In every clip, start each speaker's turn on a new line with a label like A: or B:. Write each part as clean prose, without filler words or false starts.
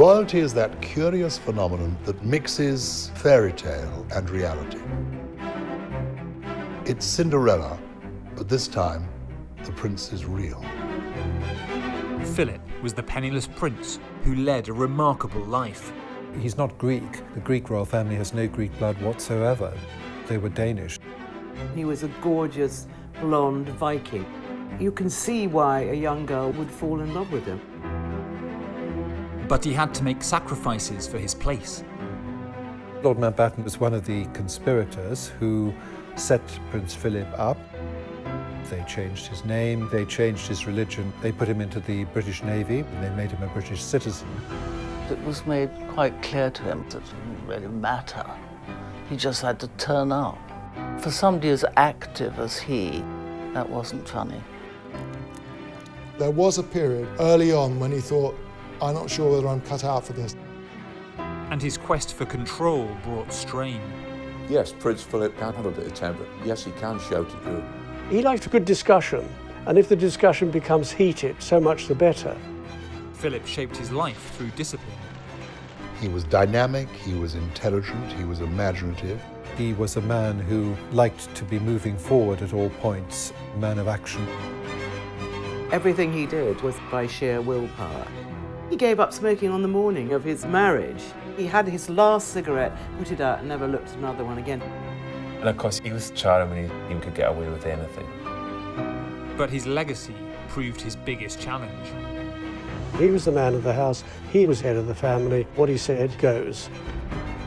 A: Royalty is that curious phenomenon that mixes fairy tale and reality. It's Cinderella, but this time the prince is real.
B: Philip was the penniless prince who led a remarkable life.
C: He's not Greek. The Greek royal family has no Greek blood whatsoever. They were Danish.
D: He was a gorgeous, blonde Viking. You can see why a young girl would fall in love with him.
B: But he had to make sacrifices for his place.
C: Lord Mountbatten was one of the conspirators who set Prince Philip up. They changed his name, they changed his religion, they put him into the British Navy, and they made him a British citizen.
E: It was made quite clear to him that it didn't really matter. He just had to turn up. For somebody as active as he, that wasn't funny.
F: There was a period early on when he thought, I'm not sure whether I'm cut out for this.
B: And his quest for control brought strain.
G: Yes, Prince Philip can have a bit of temper. Yes, he can shout at you.
H: He liked a good discussion, and if the discussion becomes heated, so much the better.
B: Philip shaped his life through discipline.
A: He was dynamic, he was intelligent, he was imaginative.
C: He was a man who liked to be moving forward at all points, a man of action.
D: Everything he did was by sheer willpower. He gave up smoking on the morning of his marriage. He had his last cigarette, put it out, and never looked at another one again.
I: And of course, he was charming and he could get away with anything.
B: But his legacy proved his biggest challenge.
H: He was the man of the house, he was head of the family, what he said goes.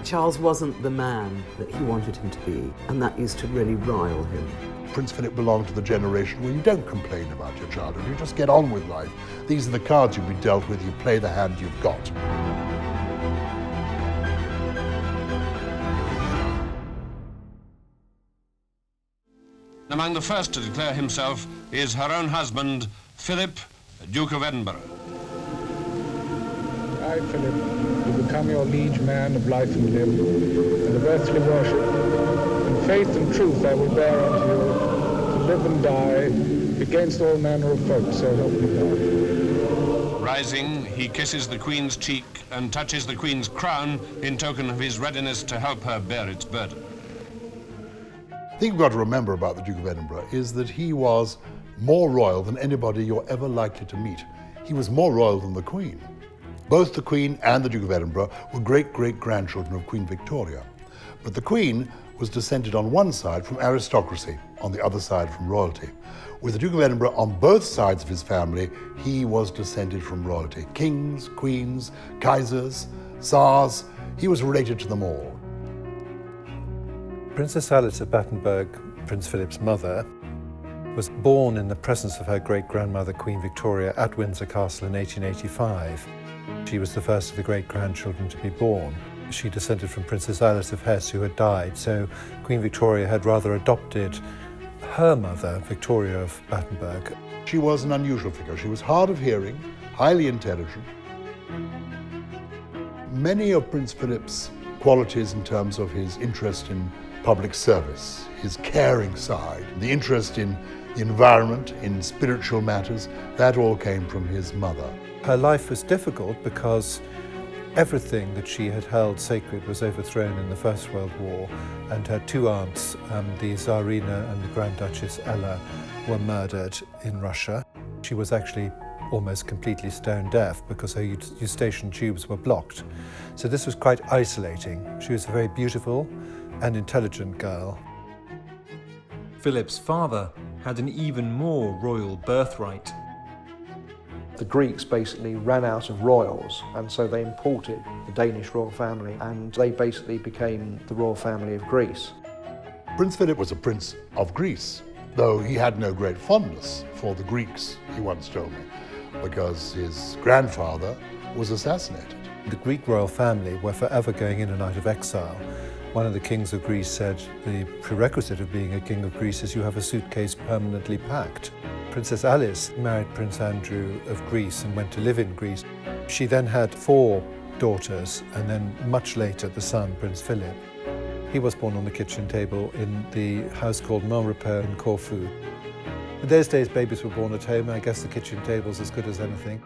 D: Charles wasn't the man that he wanted him to be, and that used to really rile him.
A: Prince Philip belonged to the generation where you don't complain about your childhood, you just get on with life. These are the cards you've been dealt with, you play the hand you've got.
J: Among the first to declare himself is her own husband, Philip, Duke of Edinburgh.
K: I, Philip, will become your liege man of life and limb, and of earthly worship. In faith and truth I will bear unto you, to live and die, against all manner of folk, so help me God.
J: Rising, he kisses the Queen's cheek and touches the Queen's crown in token of his readiness to help her bear its burden.
A: The thing you've got to remember about the Duke of Edinburgh is that he was more royal than anybody you're ever likely to meet. He was more royal than the Queen. Both the Queen and the Duke of Edinburgh were great-great-grandchildren of Queen Victoria. But the Queen was descended on one side from aristocracy, on the other side from royalty. With the Duke of Edinburgh on both sides of his family, he was descended from royalty. Kings, queens, kaisers, tsars, he was related to them all.
C: Princess Alice of Battenberg, Prince Philip's mother, was born in the presence of her great-grandmother, Queen Victoria, at Windsor Castle in 1885. She was the first of the great-grandchildren to be born. She descended from Princess Alice of Hesse, who had died, so Queen Victoria had rather adopted her mother, Victoria of Battenberg.
A: She was an unusual figure. She was hard of hearing, highly intelligent. Many of Prince Philip's qualities in terms of his interest in public service, his caring side, the interest in the environment, in spiritual matters, that all came from his mother.
C: Her life was difficult because everything that she had held sacred was overthrown in the First World War, and her two aunts, the Tsarina and the Grand Duchess Ella, were murdered in Russia. She was actually almost completely stone deaf because her eustachian tubes were blocked. So this was quite isolating. She was a very beautiful and intelligent girl.
B: Philip's father had an even more royal birthright.
L: The Greeks basically ran out of royals, and so they imported the Danish royal family, and they basically became the royal family of Greece.
A: Prince Philip was a prince of Greece, though he had no great fondness for the Greeks, he once told me, because his grandfather was assassinated.
C: The Greek royal family were forever going in and out of exile. One of the kings of Greece said the prerequisite of being a king of Greece is you have a suitcase permanently packed. Princess Alice married Prince Andrew of Greece and went to live in Greece. She then had 4 daughters, and then much later the son, Prince Philip. He was born on the kitchen table in the house called Montrepos in Corfu. In those days, babies were born at home. I guess the kitchen table's as good as anything.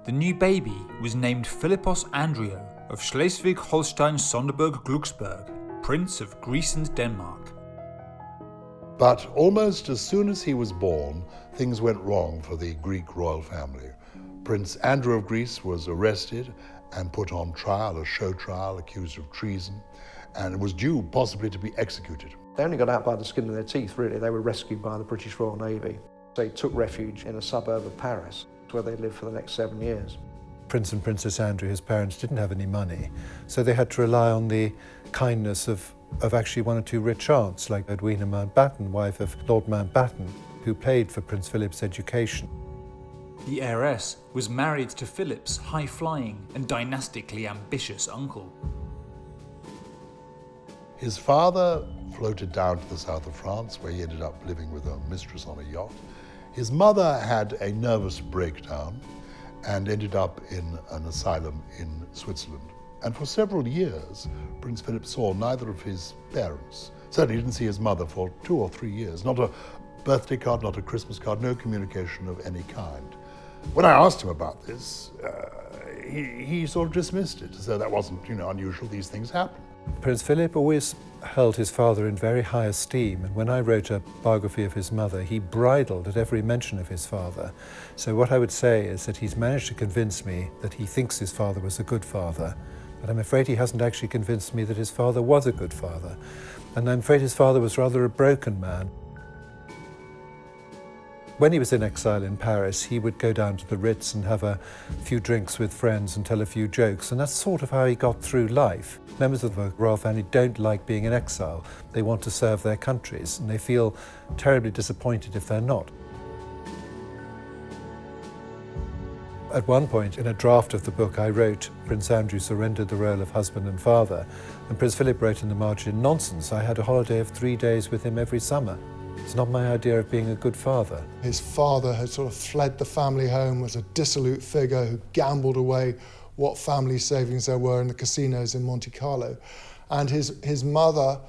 B: The new baby was named Philippos Andrio of Schleswig-Holstein-Sonderburg-Glücksburg, Prince of Greece and Denmark.
A: But almost as soon as he was born, things went wrong for the Greek royal family. Prince Andrew of Greece was arrested and put on trial, a show trial, accused of treason, and was due possibly to be executed.
L: They only got out by the skin of their teeth, really. They were rescued by the British Royal Navy. They took refuge in a suburb of Paris, where they lived for the next 7 years.
C: Prince and Princess Andrew, his parents, didn't have any money, so they had to rely on the kindness of actually one or two rich aunts, like Edwina Mountbatten, wife of Lord Mountbatten, who paid for Prince Philip's education.
B: The heiress was married to Philip's high-flying and dynastically ambitious uncle.
A: His father floated down to the south of France, where he ended up living with a mistress on a yacht. His mother had a nervous breakdown and ended up in an asylum in Switzerland. And for several years, Prince Philip saw neither of his parents. Certainly he didn't see his mother for 2 or 3 years. Not a birthday card, not a Christmas card, no communication of any kind. When I asked him about this, he sort of dismissed it, so that wasn't, unusual, these things happen.
C: Prince Philip always held his father in very high esteem, and when I wrote a biography of his mother, he bridled at every mention of his father. So what I would say is that he's managed to convince me that he thinks his father was a good father, but I'm afraid he hasn't actually convinced me that his father was a good father. And I'm afraid his father was rather a broken man. When he was in exile in Paris, he would go down to the Ritz and have a few drinks with friends and tell a few jokes, and that's sort of how he got through life. Members of the royal family don't like being in exile. They want to serve their countries, and they feel terribly disappointed if they're not. At one point, in a draft of the book, I wrote, Prince Andrew surrendered the role of husband and father, and Prince Philip wrote in the margin, nonsense, I had a holiday of 3 days with him every summer. It's not my idea of being a good father.
F: His father had sort of fled the family home, was a dissolute figure who gambled away what family savings there were in the casinos in Monte Carlo. And his mother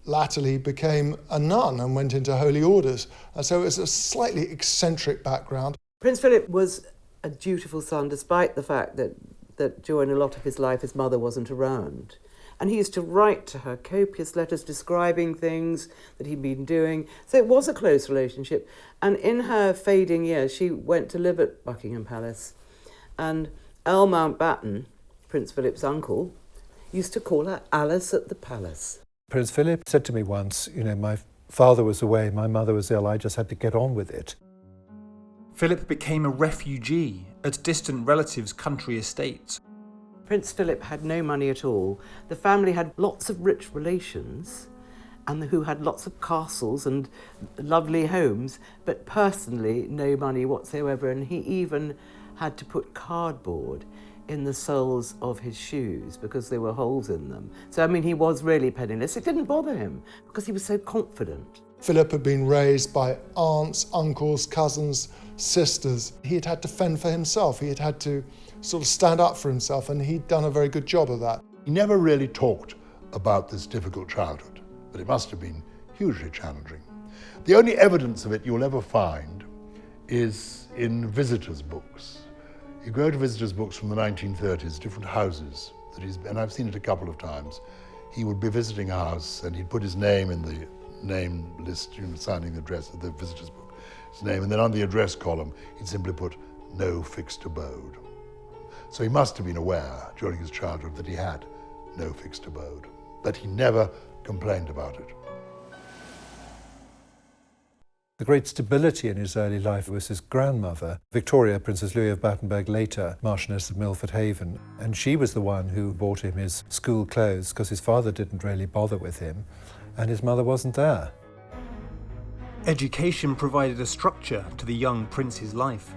F: latterly became a nun and went into holy orders. And so it's a slightly eccentric background.
D: Prince Philip was a dutiful son, despite the fact that during a lot of his life his mother wasn't around. And he used to write to her copious letters describing things that he'd been doing. So it was a close relationship. And in her fading years, she went to live at Buckingham Palace. And Earl Mountbatten, Prince Philip's uncle, used to call her Alice at the Palace.
C: Prince Philip said to me once, my father was away, my mother was ill, I just had to get on with it.
B: Philip became a refugee at distant relatives' country estates.
D: Prince Philip had no money at all. The family had lots of rich relations and who had lots of castles and lovely homes, but personally no money whatsoever. And he even had to put cardboard in the soles of his shoes because there were holes in them. So, he was really penniless. It didn't bother him because he was so confident.
F: Philip had been raised by aunts, uncles, cousins, sisters. He had had to fend for himself. He had had to sort of stand up for himself, and he'd done a very good job of that.
A: He never really talked about this difficult childhood, but it must have been hugely challenging. The only evidence of it you'll ever find is in visitors' books. You go to visitors' books from the 1930s, different houses that and I've seen it a couple of times. He would be visiting a house and he'd put his name in the name list, signing the address of the visitors' book, his name, and then on the address column, he'd simply put no fixed abode. So he must have been aware during his childhood that he had no fixed abode, but he never complained about it.
C: The great stability in his early life was his grandmother, Victoria, Princess Louis of Battenberg, later Marchioness of Milford Haven, and she was the one who bought him his school clothes because his father didn't really bother with him, and his mother wasn't there.
B: Education provided a structure to the young prince's life.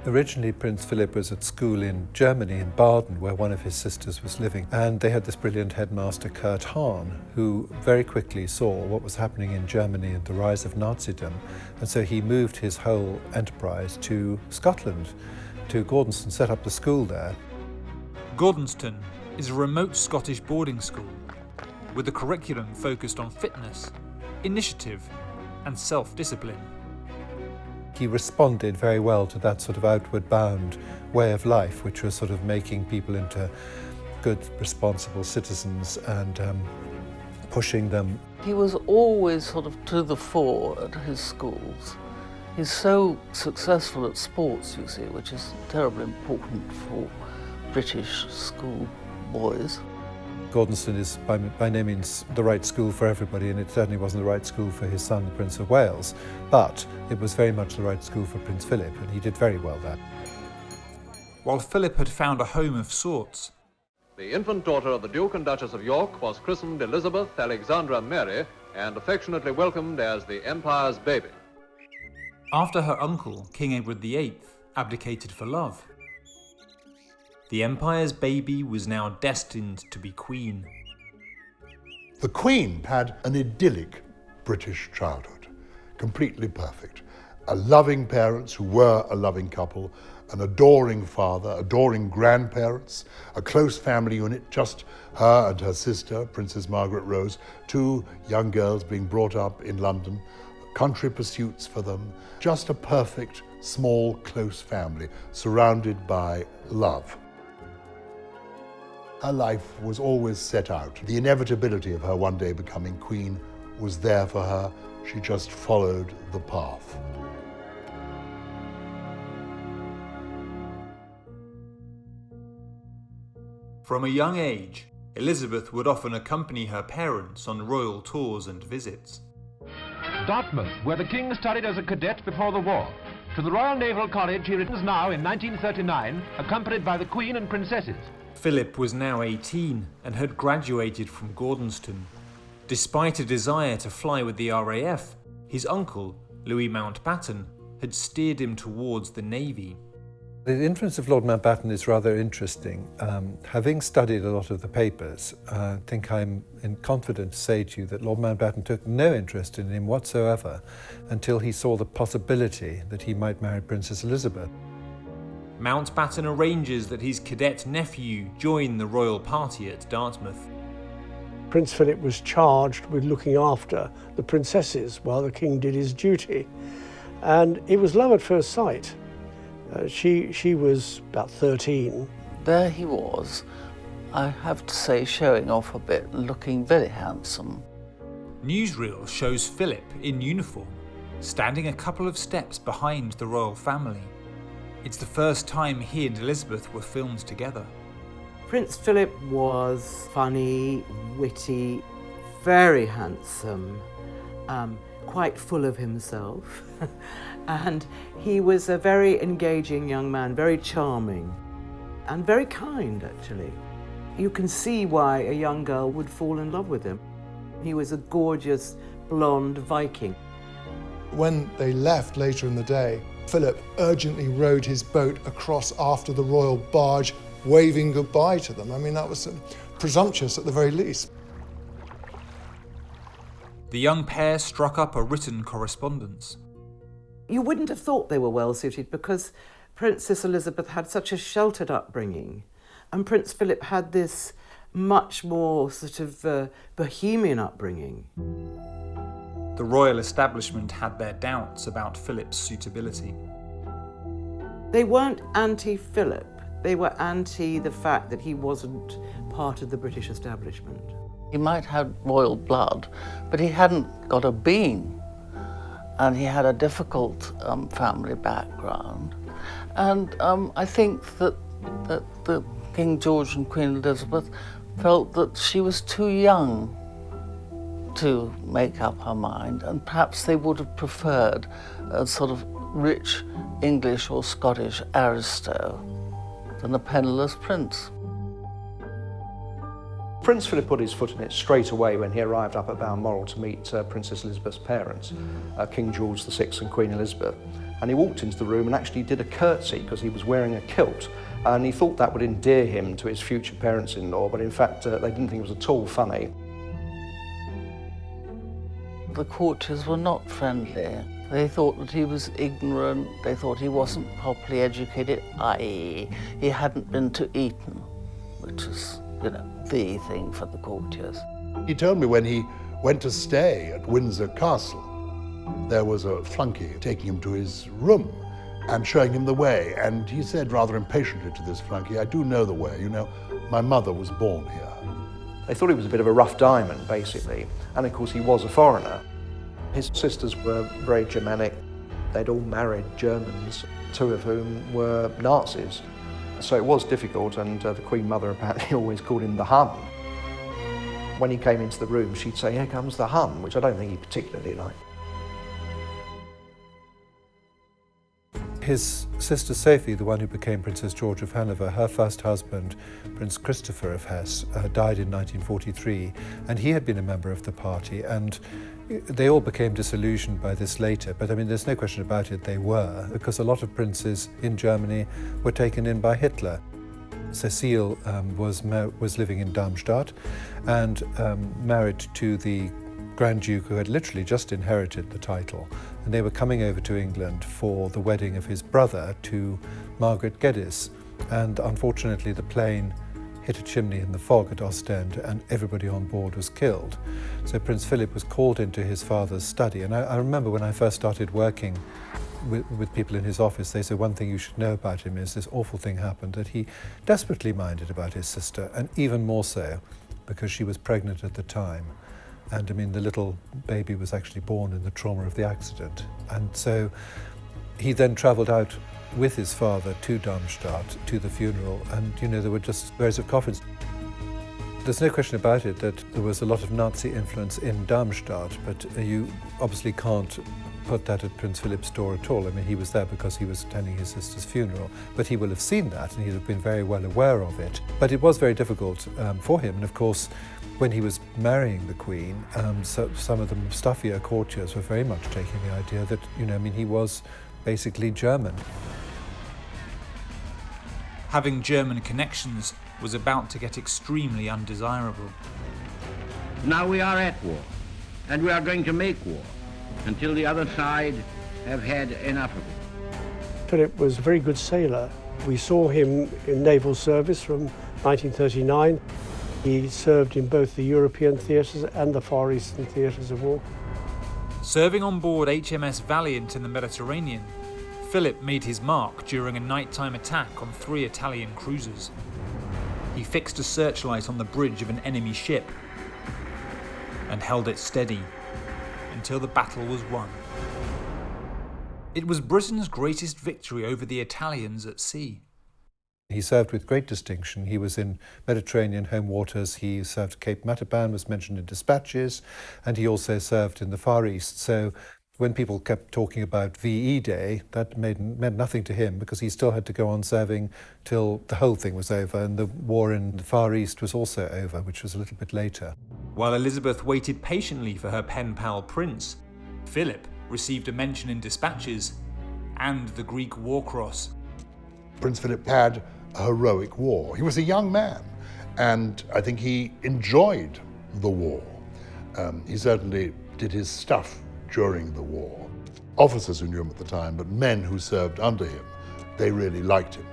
C: Originally, Prince Philip was at school in Germany, in Baden, where one of his sisters was living. And they had this brilliant headmaster, Kurt Hahn, who very quickly saw what was happening in Germany and the rise of Nazism. And so he moved his whole enterprise to Scotland, to Gordonston, set up the school there.
B: Gordonston is a remote Scottish boarding school with a curriculum focused on fitness, initiative, and self-discipline.
C: He responded very well to that sort of outward bound way of life, which was sort of making people into good, responsible citizens and pushing them.
E: He was always sort of to the fore at his schools. He's so successful at sports, you see, which is terribly important for British school boys.
C: Gordonstoun is by no means the right school for everybody, and it certainly wasn't the right school for his son, the Prince of Wales, but it was very much the right school for Prince Philip, and he did very well there.
B: While Philip had found a home of sorts,
M: the infant daughter of the Duke and Duchess of York was christened Elizabeth Alexandra Mary and affectionately welcomed as the Empire's baby.
B: after her uncle, King Edward VIII, abdicated for love, the Empire's baby was now destined to be queen.
A: The Queen had an idyllic British childhood, completely perfect. Loving parents who were a loving couple, an adoring father, adoring grandparents, a close family unit, just her and her sister, Princess Margaret Rose, two young girls being brought up in London, country pursuits for them, just a perfect, small, close family surrounded by love. Her life was always set out. The inevitability of her one day becoming queen was there for her. She just followed the path.
B: From a young age, Elizabeth would often accompany her parents on royal tours and visits.
N: Dartmouth, where the King studied as a cadet before the war. To the Royal Naval College he returns now in 1939, accompanied by the Queen and princesses.
B: Philip was now 18 and had graduated from Gordonstoun. Despite a desire to fly with the RAF, his uncle, Louis Mountbatten, had steered him towards the Navy.
C: The influence of Lord Mountbatten is rather interesting. Having studied a lot of the papers, I think I'm confident to say to you that Lord Mountbatten took no interest in him whatsoever until he saw the possibility that he might marry Princess Elizabeth.
B: Mountbatten arranges that his cadet nephew join the royal party at Dartmouth.
H: Prince Philip was charged with looking after the princesses while the king did his duty. And it was love at first sight. She was about 13.
E: There he was, I have to say, showing off a bit and looking very handsome.
B: Newsreel shows Philip in uniform, standing a couple of steps behind the royal family. It's the first time he and Elizabeth were filmed together.
D: Prince Philip was funny, witty, very handsome, quite full of himself. And he was a very engaging young man, very charming, and very kind, actually. You can see why a young girl would fall in love with him. He was a gorgeous, blonde Viking.
F: When they left later in the day, Philip urgently rowed his boat across after the royal barge, waving goodbye to them. I mean, that was presumptuous at the very least.
B: The young pair struck up a written correspondence.
D: You wouldn't have thought they were well suited because Princess Elizabeth had such a sheltered upbringing, and Prince Philip had this much more sort of bohemian upbringing.
B: The royal establishment had their doubts about Philip's suitability.
D: They weren't anti-Philip, they were anti the fact that he wasn't part of the British establishment.
E: He might have royal blood, but he hadn't got a being. And he had a difficult family background. And I think that the King George and Queen Elizabeth felt that she was too young to make up her mind, and perhaps they would have preferred a sort of rich English or Scottish aristo than a penniless prince.
L: Prince Philip put his foot in it straight away when he arrived up at Balmoral to meet Princess Elizabeth's parents, King George VI and Queen Elizabeth. And he walked into the room and actually did a curtsy because he was wearing a kilt. And he thought that would endear him to his future parents-in-law, but in fact they didn't think it was at all funny.
E: The courtiers were not friendly. They thought that he was ignorant, they thought he wasn't properly educated, i.e. he hadn't been to Eton, which is, the thing for the courtiers.
A: He told me when he went to stay at Windsor Castle, There was a flunky taking him to his room and showing him the way, and he said rather impatiently to this flunky, "I do know the way, you know, my mother was born here."
L: They thought he was a bit of a rough diamond, basically, and of course he was a foreigner. His sisters were very Germanic. They'd all married Germans, two of whom were Nazis. So it was difficult, and the Queen Mother apparently always called him the Hun. When he came into the room, she'd say, "Here comes the Hun," which I don't think he particularly liked.
C: His sister Sophie, the one who became Princess George of Hanover, her first husband, Prince Christopher of Hesse, died in 1943, and he had been a member of the party, and they all became disillusioned by this later, but I mean, there's no question about it, they were, because a lot of princes in Germany were taken in by Hitler. Cecile was living in Darmstadt and married to the Grand Duke who had literally just inherited the title, and they were coming over to England for the wedding of his brother to Margaret Geddes, and unfortunately the plane hit a chimney in the fog at Ostend and everybody on board was killed. So Prince Philip was called into his father's study, and I remember when I first started working with people in his office, they said one thing you should know about him is this awful thing happened, that he desperately minded about his sister, and even more so because she was pregnant at the time. And I mean, the little baby was actually born in the trauma of the accident. And so he then travelled out with his father to Darmstadt, to the funeral, and you know, there were just rows of coffins. There's no question about it that there was a lot of Nazi influence in Darmstadt, but you obviously can't put that at Prince Philip's door at all. I mean, he was there because he was attending his sister's funeral, but he will have seen that and he'd have been very well aware of it. But it was very difficult for him, and of course, when he was marrying the Queen, so some of the stuffier courtiers were very much taking the idea that, you know, I mean, he was basically German.
B: Having German connections was about to get extremely undesirable.
O: Now we are at war, and we are going to make war until the other side have had enough of it.
H: Philip was a very good sailor. We saw him in naval service from 1939. He served in both the European theatres and the Far Eastern theatres of war.
B: Serving on board HMS Valiant in the Mediterranean, Philip made his mark during a nighttime attack on 3 Italian cruisers. He fixed a searchlight on the bridge of an enemy ship and held it steady until the battle was won. It was Britain's greatest victory over the Italians at sea.
C: He served with great distinction. He was in Mediterranean home waters. He served Cape Matapan, was mentioned in dispatches, and he also served in the Far East. So when people kept talking about VE Day, that meant nothing to him because he still had to go on serving till the whole thing was over, and the war in the Far East was also over, which was a little bit later.
B: While Elizabeth waited patiently for her pen pal Prince, Philip received a mention in dispatches and the Greek War Cross.
A: Prince Philip had a heroic war. He was a young man, and I think he enjoyed the war. He certainly did his stuff during the war. Officers who knew him at the time, but men who served under him, they really liked him.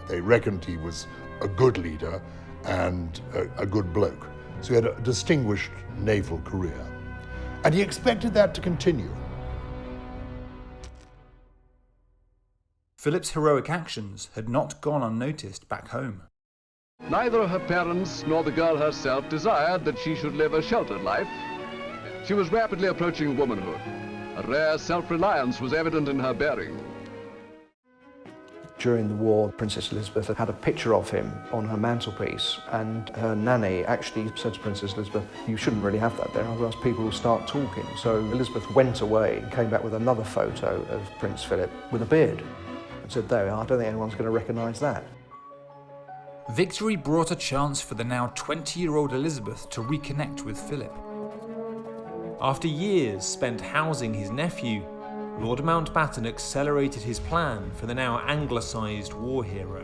A: They reckoned he was a good leader and a good bloke. So he had a distinguished naval career. And he expected that to continue.
B: Philip's heroic actions had not gone unnoticed back home.
M: Neither her parents nor the girl herself desired that she should live a sheltered life. She was rapidly approaching womanhood. A rare self-reliance was evident in her bearing.
L: During the war, Princess Elizabeth had a picture of him on her mantelpiece, and her nanny actually said to Princess Elizabeth, "You shouldn't really have that there, otherwise people will start talking." So Elizabeth went away and came back with another photo of Prince Philip with a beard and said, "There we are, I don't think anyone's going to recognise that."
B: Victory brought a chance for the now 20-year-old Elizabeth to reconnect with Philip. After years spent housing his nephew, Lord Mountbatten accelerated his plan for the now anglicised war hero.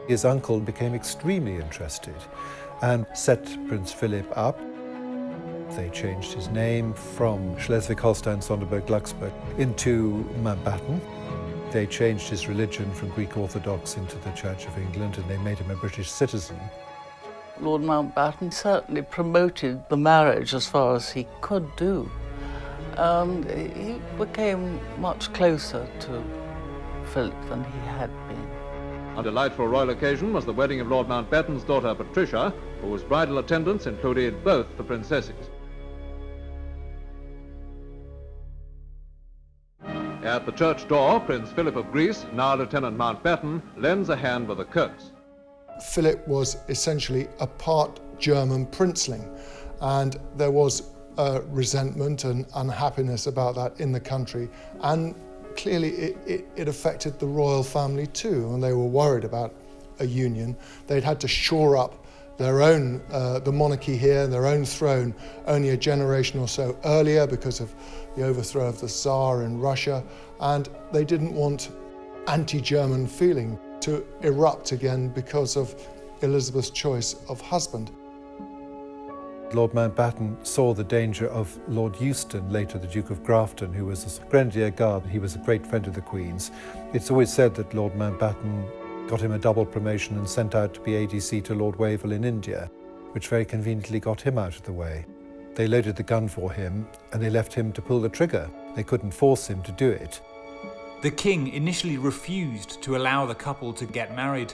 C: His uncle became extremely interested and set Prince Philip up. They changed his name from Schleswig-Holstein, Sonderburg, Glucksburg into Mountbatten. They changed his religion from Greek Orthodox into the Church of England, and they made him a British citizen.
E: Lord Mountbatten certainly promoted the marriage as far as he could do. and he became much closer to Philip than he had been.
P: A delightful royal occasion was the wedding of Lord Mountbatten's daughter Patricia, whose bridal attendants included both the princesses. At the church door, Prince Philip of Greece, now Lieutenant Mountbatten, lends a hand with the Kirks.
F: Philip was essentially a part German princeling, and there was resentment and unhappiness about that in the country, and clearly it affected the royal family too, and they were worried about a union. They'd had to shore up their own, the monarchy here, their own throne, only a generation or so earlier because of the overthrow of the Tsar in Russia, and they didn't want anti-German feeling to erupt again because of Elizabeth's choice of husband.
C: Lord Mountbatten saw the danger of Lord Euston, later the Duke of Grafton, who was a Grenadier Guard. He was a great friend of the Queen's. It's always said that Lord Mountbatten got him a double promotion and sent out to be ADC to Lord Wavell in India, which very conveniently got him out of the way. They loaded the gun for him and they left him to pull the trigger. They couldn't force him to do it.
B: The king initially refused to allow the couple to get married.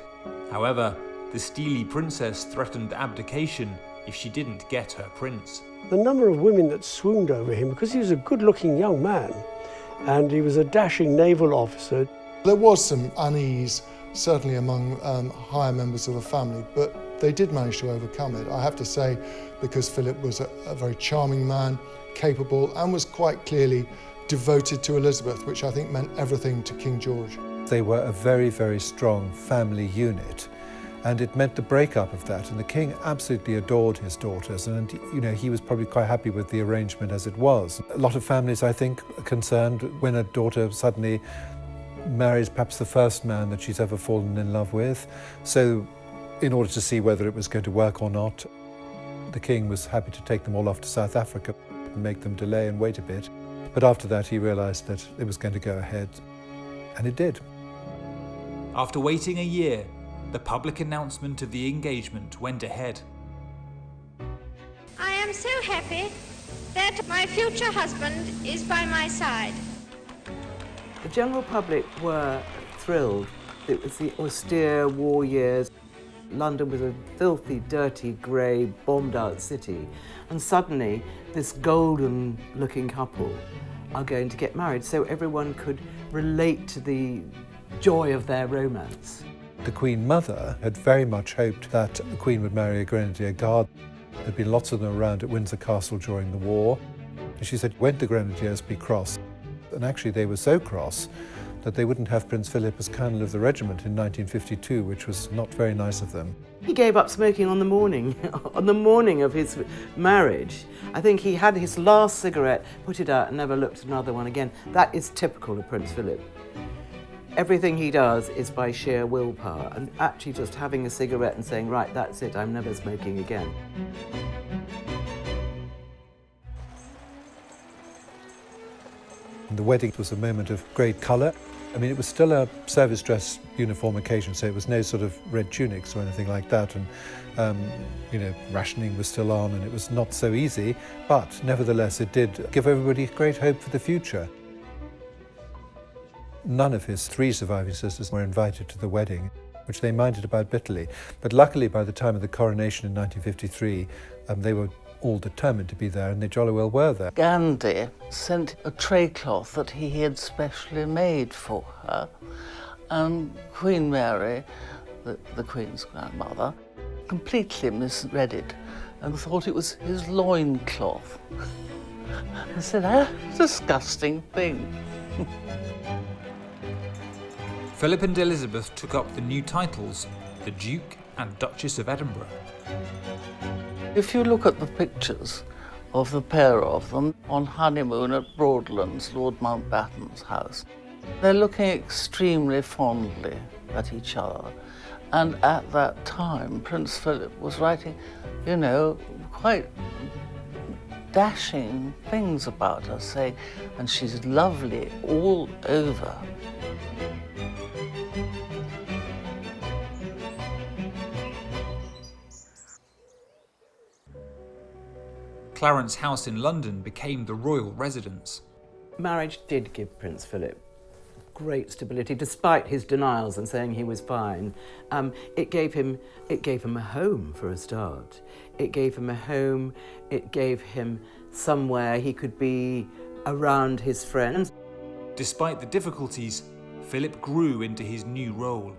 B: However, the steely princess threatened abdication if she didn't get her prince.
H: The number of women that swooned over him, because he was a good-looking young man and he was a dashing naval officer.
F: There was some unease, certainly among higher members of the family, but they did manage to overcome it. I have to say, because Philip was a very charming man, capable, and was quite clearly devoted to Elizabeth, which I think meant everything to King George.
C: They were a very, very strong family unit, and it meant the breakup of that, and the king absolutely adored his daughters, and he was probably quite happy with the arrangement as it was. A lot of families, I think, are concerned when a daughter suddenly marries perhaps the first man that she's ever fallen in love with. So in order to see whether it was going to work or not, the king was happy to take them all off to South Africa and make them delay and wait a bit. But after that, he realized that it was going to go ahead, and it did.
B: After waiting a year, the public announcement of the engagement went ahead.
Q: I am so happy that my future husband is by my side.
D: The general public were thrilled. It was the austere war years. London was a filthy, dirty, grey, bombed-out city, and suddenly this golden-looking couple are going to get married, so everyone could relate to the joy of their romance.
C: The Queen Mother had very much hoped that the Queen would marry a Grenadier Guard. There'd been lots of them around at Windsor Castle during the war. And she said, won't the Grenadiers be cross? And actually they were so cross that they wouldn't have Prince Philip as Colonel of the regiment in 1952, which was not very nice of them.
D: He gave up smoking on the morning of his marriage. I think he had his last cigarette, put it out and never looked at another one again. That is typical of Prince Philip. Everything he does is by sheer willpower, and actually just having a cigarette and saying, right, that's it, I'm never smoking again.
C: The wedding was a moment of great colour. I mean, it was still a service dress uniform occasion, so it was no sort of red tunics or anything like that, and rationing was still on, and it was not so easy, but nevertheless it did give everybody great hope for the future. None of his three surviving sisters were invited to the wedding, which they minded about bitterly. But luckily, by the time of the coronation in 1953, they were all determined to be there, and they jolly well were there.
E: Gandhi sent a tray cloth that he had specially made for her, and Queen Mary, the Queen's grandmother, completely misread it and thought it was his loincloth. and said, disgusting thing.
B: Philip and Elizabeth took up the new titles, the Duke and Duchess of Edinburgh.
E: If you look at the pictures of the pair of them on honeymoon at Broadlands, Lord Mountbatten's house, they're looking extremely fondly at each other. And at that time, Prince Philip was writing, quite dashing things about her, saying, and she's lovely all over.
B: Clarence House in London became the royal residence.
D: Marriage did give Prince Philip great stability, despite his denials and saying he was fine. It gave him a home for a start. It gave him a home. It gave him somewhere he could be around his friends.
B: Despite the difficulties, Philip grew into his new role.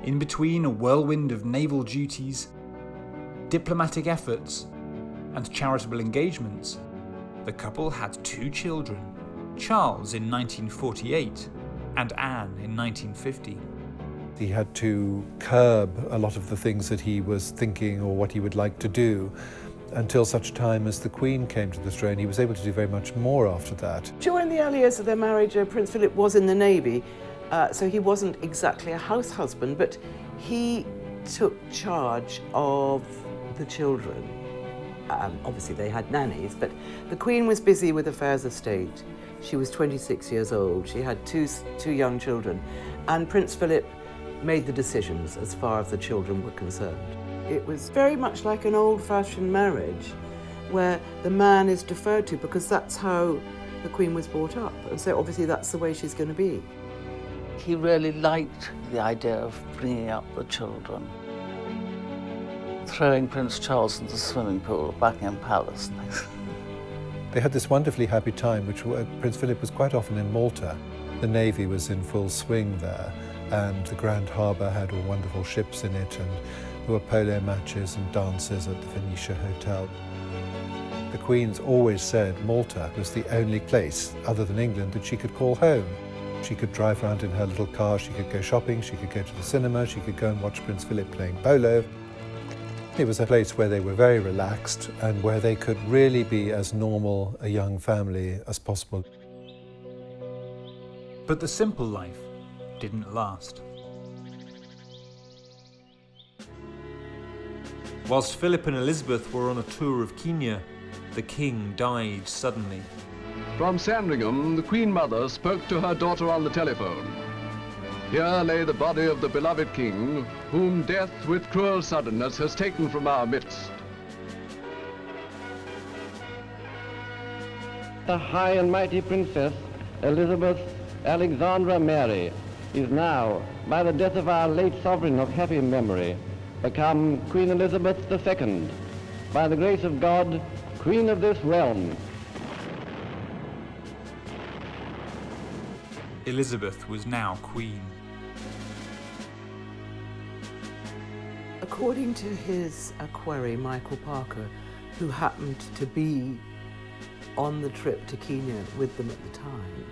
B: In between a whirlwind of naval duties, diplomatic efforts, and charitable engagements, the couple had 2 children, Charles in 1948 and Anne in 1950.
C: He had to curb a lot of the things that he was thinking or what he would like to do until such time as the Queen came to the throne. He was able to do very much more after that.
D: During the early years of their marriage, Prince Philip was in the Navy, so he wasn't exactly a house husband, but he took charge of the children. Obviously they had nannies, but the Queen was busy with affairs of state. She was 26 years old. She had two young children, and Prince Philip made the decisions as far as the children were concerned. It was very much like an old-fashioned marriage where the man is deferred to because that's how the Queen was brought up, and so obviously that's the way she's going to be.
E: He really liked the idea of bringing up the children. Throwing Prince Charles into the swimming pool at Buckingham Palace.
C: They had this wonderfully happy time, which Prince Philip was quite often in Malta. The Navy was in full swing there, and the Grand Harbour had all wonderful ships in it, and there were polo matches and dances at the Venetia Hotel. The Queen's always said Malta was the only place, other than England, that she could call home. She could drive around in her little car, she could go shopping, she could go to the cinema, she could go and watch Prince Philip playing polo. It was a place where they were very relaxed and where they could really be as normal a young family as possible.
B: But the simple life didn't last. Whilst Philip and Elizabeth were on a tour of Kenya, the king died suddenly.
M: From Sandringham, the Queen Mother spoke to her daughter on the telephone. Here lay the body of the beloved king, whom death with cruel suddenness has taken from our midst.
R: The high and mighty Princess Elizabeth Alexandra Mary is now, by the death of our late sovereign of happy memory, become Queen Elizabeth II, by the grace of God, Queen of this realm.
B: Elizabeth was now queen.
D: According to his equerry, Michael Parker, who happened to be on the trip to Kenya with them at the time,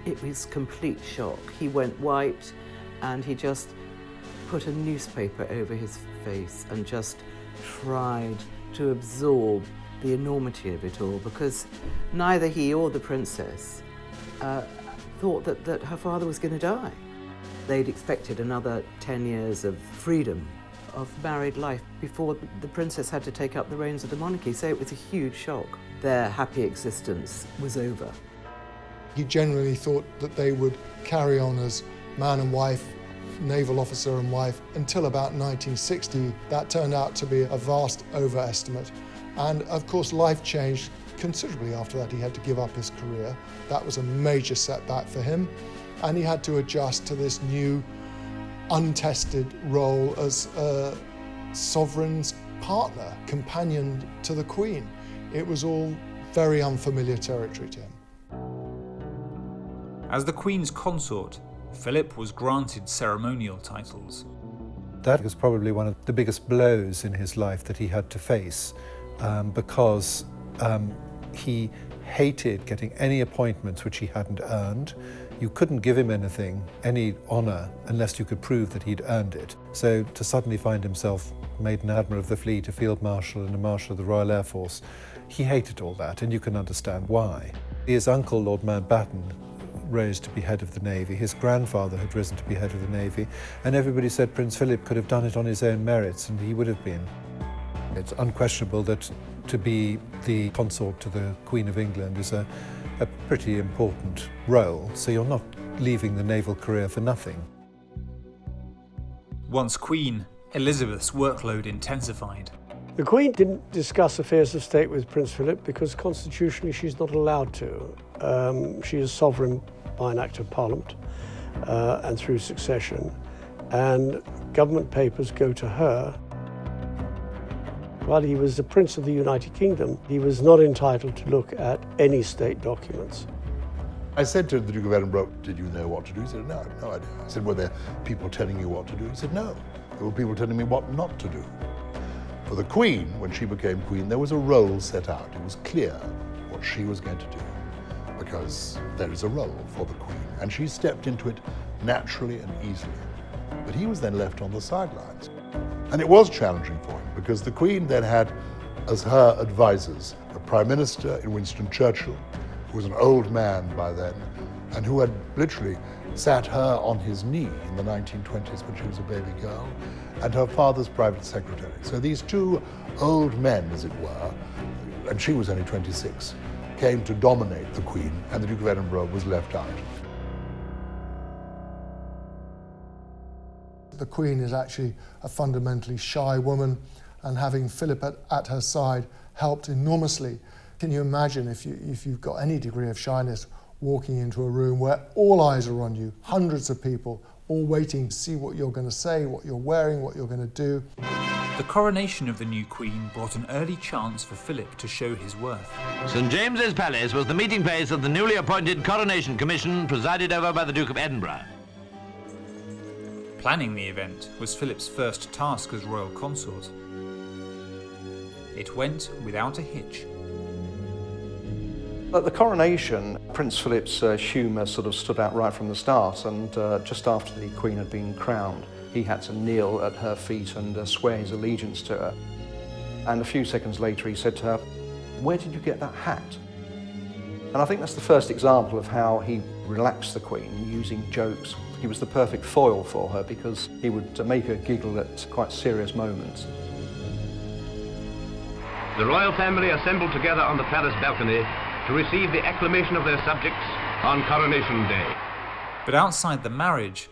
D: it was complete shock. He went white and he just put a newspaper over his face and just tried to absorb the enormity of it all, because neither he or the princess thought that her father was going to die. They'd expected another 10 years of freedom, of married life, before the princess had to take up the reins of the monarchy, so it was a huge shock. Their happy existence was over.
F: He generally thought that they would carry on as man and wife, naval officer and wife, until about 1960. That turned out to be a vast overestimate. And of course, life changed considerably after that. He had to give up his career. That was a major setback for him. And he had to adjust to this new, untested role as a sovereign's partner, companion to the Queen. It was all very unfamiliar territory to him.
B: As the Queen's consort, Philip was granted ceremonial titles.
C: That was probably one of the biggest blows in his life that he had to face, because he hated getting any appointments which he hadn't earned. You couldn't give him anything, any honour, unless you could prove that he'd earned it. So to suddenly find himself made an Admiral of the Fleet, a Field Marshal and a Marshal of the Royal Air Force, he hated all that, and you can understand why. His uncle, Lord Mountbatten, rose to be head of the Navy. His grandfather had risen to be head of the Navy, and everybody said Prince Philip could have done it on his own merits, and he would have been. It's unquestionable that to be the consort to the Queen of England is a pretty important role, so you're not leaving the naval career for nothing.
B: Once Queen, Elizabeth's workload intensified.
H: The Queen didn't discuss affairs of state with Prince Philip because constitutionally she's not allowed to. She is sovereign by an act of Parliament and through succession, and government papers go to her. While he was the Prince of the United Kingdom, he was not entitled to look at any state documents.
A: I said to the Duke of Edinburgh, did you know what to do? He said, no, I had no idea. I said, were there people telling you what to do? He said, no, there were people telling me what not to do. For the Queen, when she became Queen, there was a role set out. It was clear what she was going to do, because there is a role for the Queen, and she stepped into it naturally and easily. But he was then left on the sidelines. And it was challenging for him, because the Queen then had as her advisors a Prime Minister in Winston Churchill, who was an old man by then, and who had literally sat her on his knee in the 1920s when she was a baby girl, and her father's private secretary. So these two old men, as it were, and she was only 26, came to dominate the Queen, and the Duke of Edinburgh was left out.
F: The Queen is actually a fundamentally shy woman, and having Philip at her side helped enormously. Can you imagine if you've got any degree of shyness walking into a room where all eyes are on you, hundreds of people, all waiting to see what you're going to say, what you're wearing, what you're going to do.
B: The coronation of the new Queen brought an early chance for Philip to show his worth.
S: St James's Palace was the meeting place of the newly appointed Coronation Commission presided over by the Duke of Edinburgh.
B: Planning the event was Philip's first task as royal consort. It went without a hitch.
L: At the coronation, Prince Philip's humour sort of stood out right from the start, and just after the Queen had been crowned, he had to kneel at her feet and swear his allegiance to her. And a few seconds later he said to her, "Where did you get that hat?" And I think that's the first example of how he relaxed the Queen using jokes. He was the perfect foil for her because he would make her giggle at quite serious moments.
S: The royal family assembled together on the palace balcony to receive the acclamation of their subjects on Coronation Day.
B: But outside the marriage,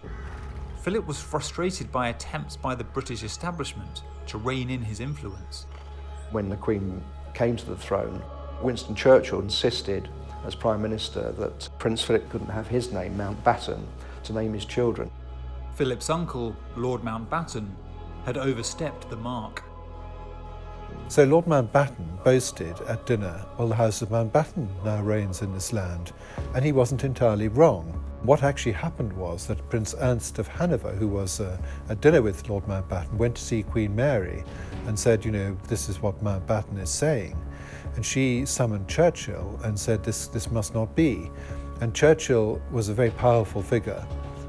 B: Philip was frustrated by attempts by the British establishment to rein in his influence.
L: When the Queen came to the throne, Winston Churchill insisted, as Prime Minister, that Prince Philip couldn't have his name, Mountbatten, to name his children.
B: Philip's uncle, Lord Mountbatten, had overstepped the mark.
C: So Lord Mountbatten boasted at dinner, well, the House of Mountbatten now reigns in this land, and he wasn't entirely wrong. What actually happened was that Prince Ernst of Hanover, who was at dinner with Lord Mountbatten, went to see Queen Mary and said, you know, this is what Mountbatten is saying. And she summoned Churchill and said, this must not be. And Churchill was a very powerful figure.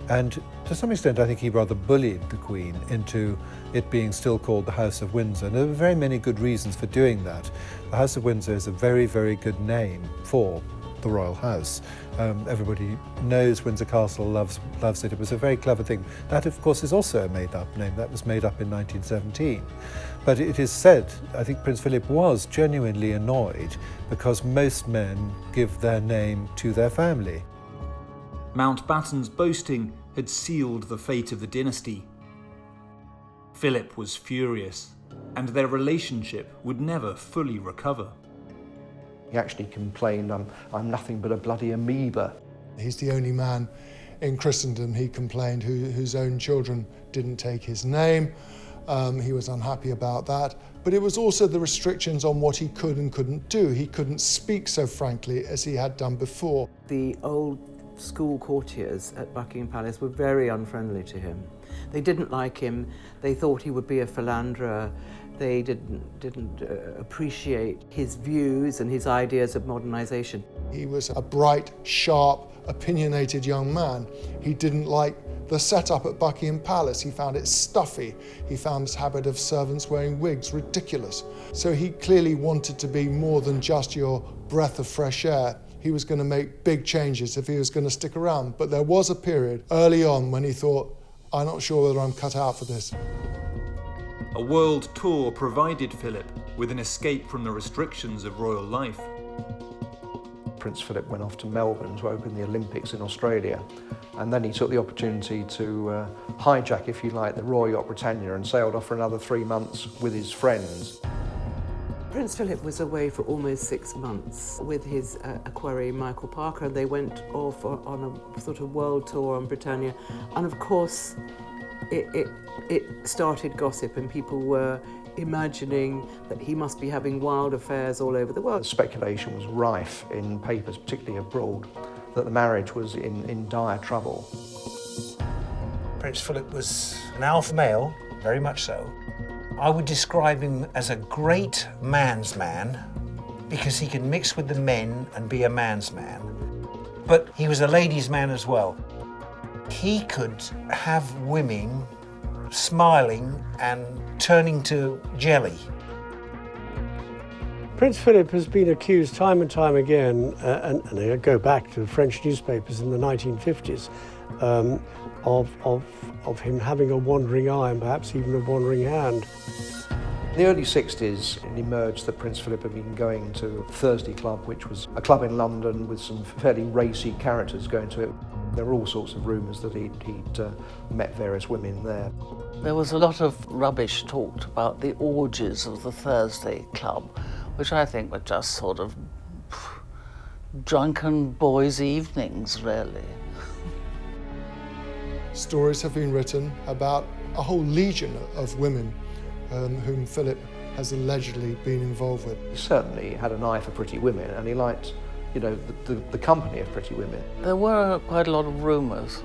C: And to some extent, I think he rather bullied the Queen into it being still called the House of Windsor. And there were very many good reasons for doing that. The House of Windsor is a very, very good name for the royal house. Everybody knows Windsor Castle, loves it. It was a very clever thing. That, of course, is also a made-up name. That was made up in 1917. But it is said, I think Prince Philip was genuinely annoyed because most men give their name to their family.
B: Mountbatten's boasting had sealed the fate of the dynasty. Philip was furious, and their relationship would never fully recover.
L: He actually complained, I'm nothing but a bloody amoeba.
F: He's the only man in Christendom, he complained, whose own children didn't take his name. He was unhappy about that. But it was also the restrictions on what he could and couldn't do. He couldn't speak so frankly as he had done before.
D: The old school courtiers at Buckingham Palace were very unfriendly to him. They didn't like him. They thought he would be a philanderer. They didn't appreciate his views and his ideas of modernization.
F: He was a bright, sharp, opinionated young man. He didn't like the setup at Buckingham Palace. He found it stuffy. He found this habit of servants wearing wigs ridiculous. So he clearly wanted to be more than just your breath of fresh air. He was going to make big changes if he was going to stick around. But there was a period early on when he thought, I'm not sure whether I'm cut out for this.
B: A world tour provided Philip with an escape from the restrictions of royal life.
L: Prince Philip went off to Melbourne to open the Olympics in Australia, and then he took the opportunity to hijack, if you like, the Royal Yacht Britannia and sailed off for another 3 months with his friends.
D: Prince Philip was away for almost 6 months with his equerry Michael Parker, and they went off on a sort of world tour on Britannia. And of course, it started gossip, and people were imagining that he must be having wild affairs all over the world.
L: Speculation was rife in papers, particularly abroad, that the marriage was in dire trouble.
T: Prince Philip was an alpha male, very much so. I would describe him as a great man's man because he could mix with the men and be a man's man. But he was a ladies' man as well. He could have women smiling and turning to jelly.
H: Prince Philip has been accused time and time again, and I go back to the French newspapers in the 1950s, of him having a wandering eye and perhaps even a wandering hand.
L: In the early 60s, it emerged that Prince Philip had been going to Thursday Club, which was a club in London with some fairly racy characters going to it. There were all sorts of rumours that he'd met various women there.
E: There was a lot of rubbish talked about the orgies of the Thursday Club, which I think were just sort of drunken boys' evenings, really.
F: Stories have been written about a whole legion of women whom Philip has allegedly been involved with.
L: He certainly had an eye for pretty women, and he liked, you know, the company of pretty women.
E: There were quite a lot of rumours.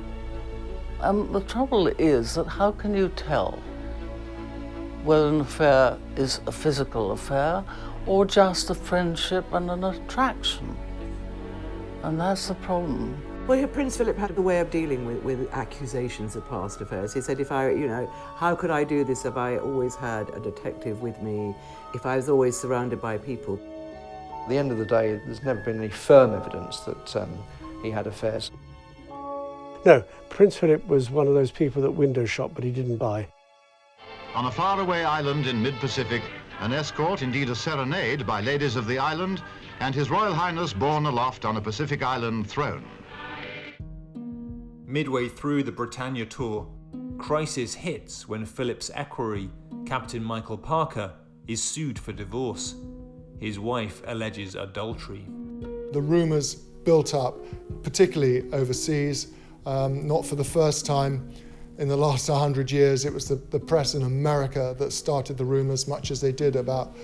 E: The trouble is that how can you tell whether an affair is a physical affair or just a friendship and an attraction? And that's the problem.
D: Well, Prince Philip had a way of dealing with accusations of past affairs. He said, how could I do this if I always had a detective with me, if I was always surrounded by people?
L: At the end of the day, there's never been any firm evidence that he had affairs.
H: No, Prince Philip was one of those people that window shop, but he didn't buy.
U: On a faraway island in mid-Pacific, an escort, indeed a serenade, by ladies of the island, and His Royal Highness borne aloft on a Pacific island throne.
B: Midway through the Britannia tour, crisis hits when Philip's equerry, Captain Michael Parker, is sued for divorce. His wife alleges adultery.
F: The rumours built up, particularly overseas. Not for the first time in the last 100 years. It was the press in America that started the rumours, much as they did about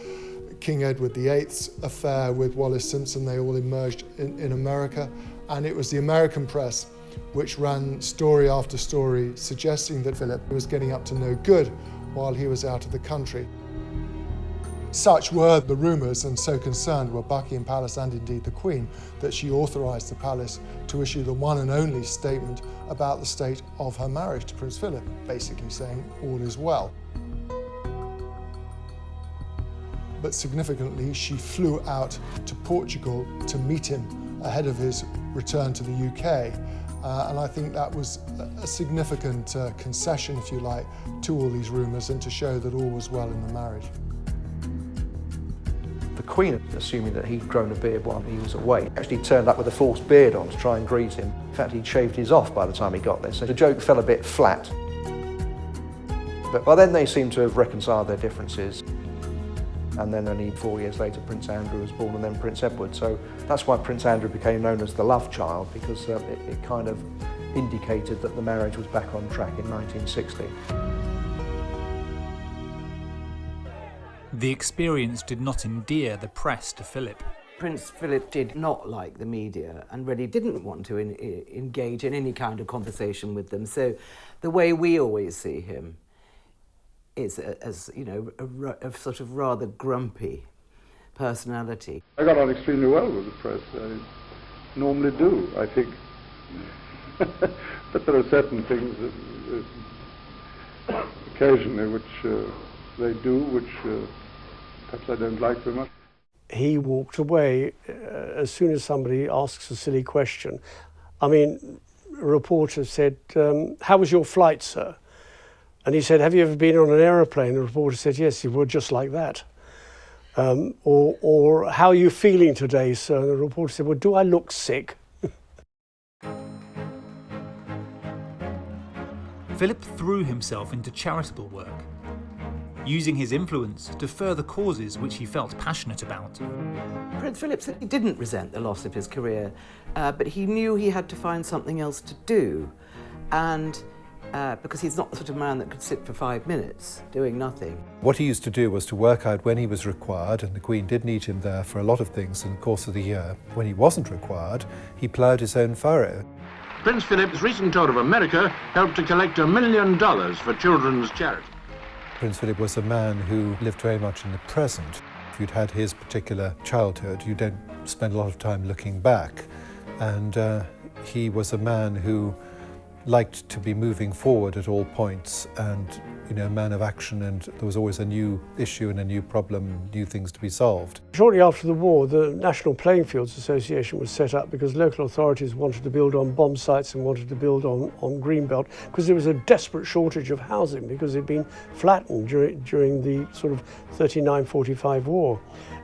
F: King Edward VIII's affair with Wallis Simpson. They all emerged in America. And it was the American press which ran story after story suggesting that Philip was getting up to no good while he was out of the country. Such were the rumours, and so concerned were Buckingham Palace and indeed the Queen, that she authorised the palace to issue the one and only statement about the state of her marriage to Prince Philip, basically saying all is well. But significantly, she flew out to Portugal to meet him ahead of his return to the UK. And I think that was a significant concession, if you like, to all these rumours and to show that all was well in the marriage.
L: The Queen, assuming that he'd grown a beard while he was away, actually turned up with a false beard on to try and greet him. In fact, he'd shaved his off by the time he got there, so the joke fell a bit flat. But by then they seemed to have reconciled their differences. And then only 4 years later, Prince Andrew was born, and then Prince Edward. So that's why Prince Andrew became known as the love child, because it kind of indicated that the marriage was back on track in 1960.
B: The experience did not endear the press to Philip.
D: Prince Philip did not like the media and really didn't want to engage in any kind of conversation with them. So the way we always see him is as, you know, a sort of rather grumpy personality.
V: I got on extremely well with the press. I normally do, I think. But there are certain things that occasionally which they do, which perhaps I don't like very much.
H: He walked away as soon as somebody asks a silly question. I mean, a reporter said, "How was your flight, sir?" And he said, "Have you ever been on an aeroplane?" The reporter said, "Yes." He would, just like that. Or "How are you feeling today, sir?" And the reporter said, "Well, do I look sick?"
B: Philip threw himself into charitable work. using his influence to further causes which he felt passionate about.
D: Prince Philip said he didn't resent the loss of his career, but he knew he had to find something else to do. And because he's not the sort of man that could sit for 5 minutes doing nothing.
C: What he used to do was to work out when he was required, and the Queen did need him there for a lot of things in the course of the year. When he wasn't required, he ploughed his own furrow.
J: Prince Philip's recent tour of America helped to collect $1 million for children's charity.
C: Prince Philip was a man who lived very much in the present. If you'd had his particular childhood, you don't spend a lot of time looking back. And he was a man who liked to be moving forward at all points, and a man of action, and there was always a new issue and a new problem, new things to be solved.
H: Shortly after the war, the National Playing Fields Association was set up because local authorities wanted to build on bomb sites and wanted to build on Greenbelt, because there was a desperate shortage of housing because it had been flattened during the sort of 39-45 war.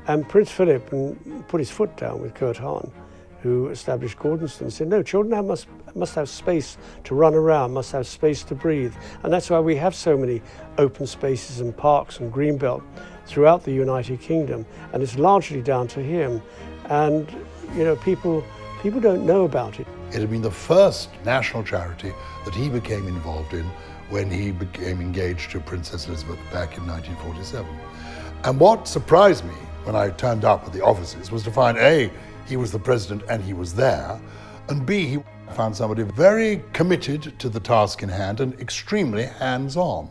H: And Prince Philip put his foot down with Kurt Hahn, who established Gordonston, said, no, children must have space to run around, must have space to breathe. And that's why we have so many open spaces and parks and greenbelt throughout the United Kingdom. And it's largely down to him. And, people don't know about it.
A: It had been the first national charity that he became involved in when he became engaged to Princess Elizabeth back in 1947. And what surprised me when I turned up at the offices was to find, A, he was the president and he was there, and B, he found somebody very committed to the task in hand and extremely hands-on.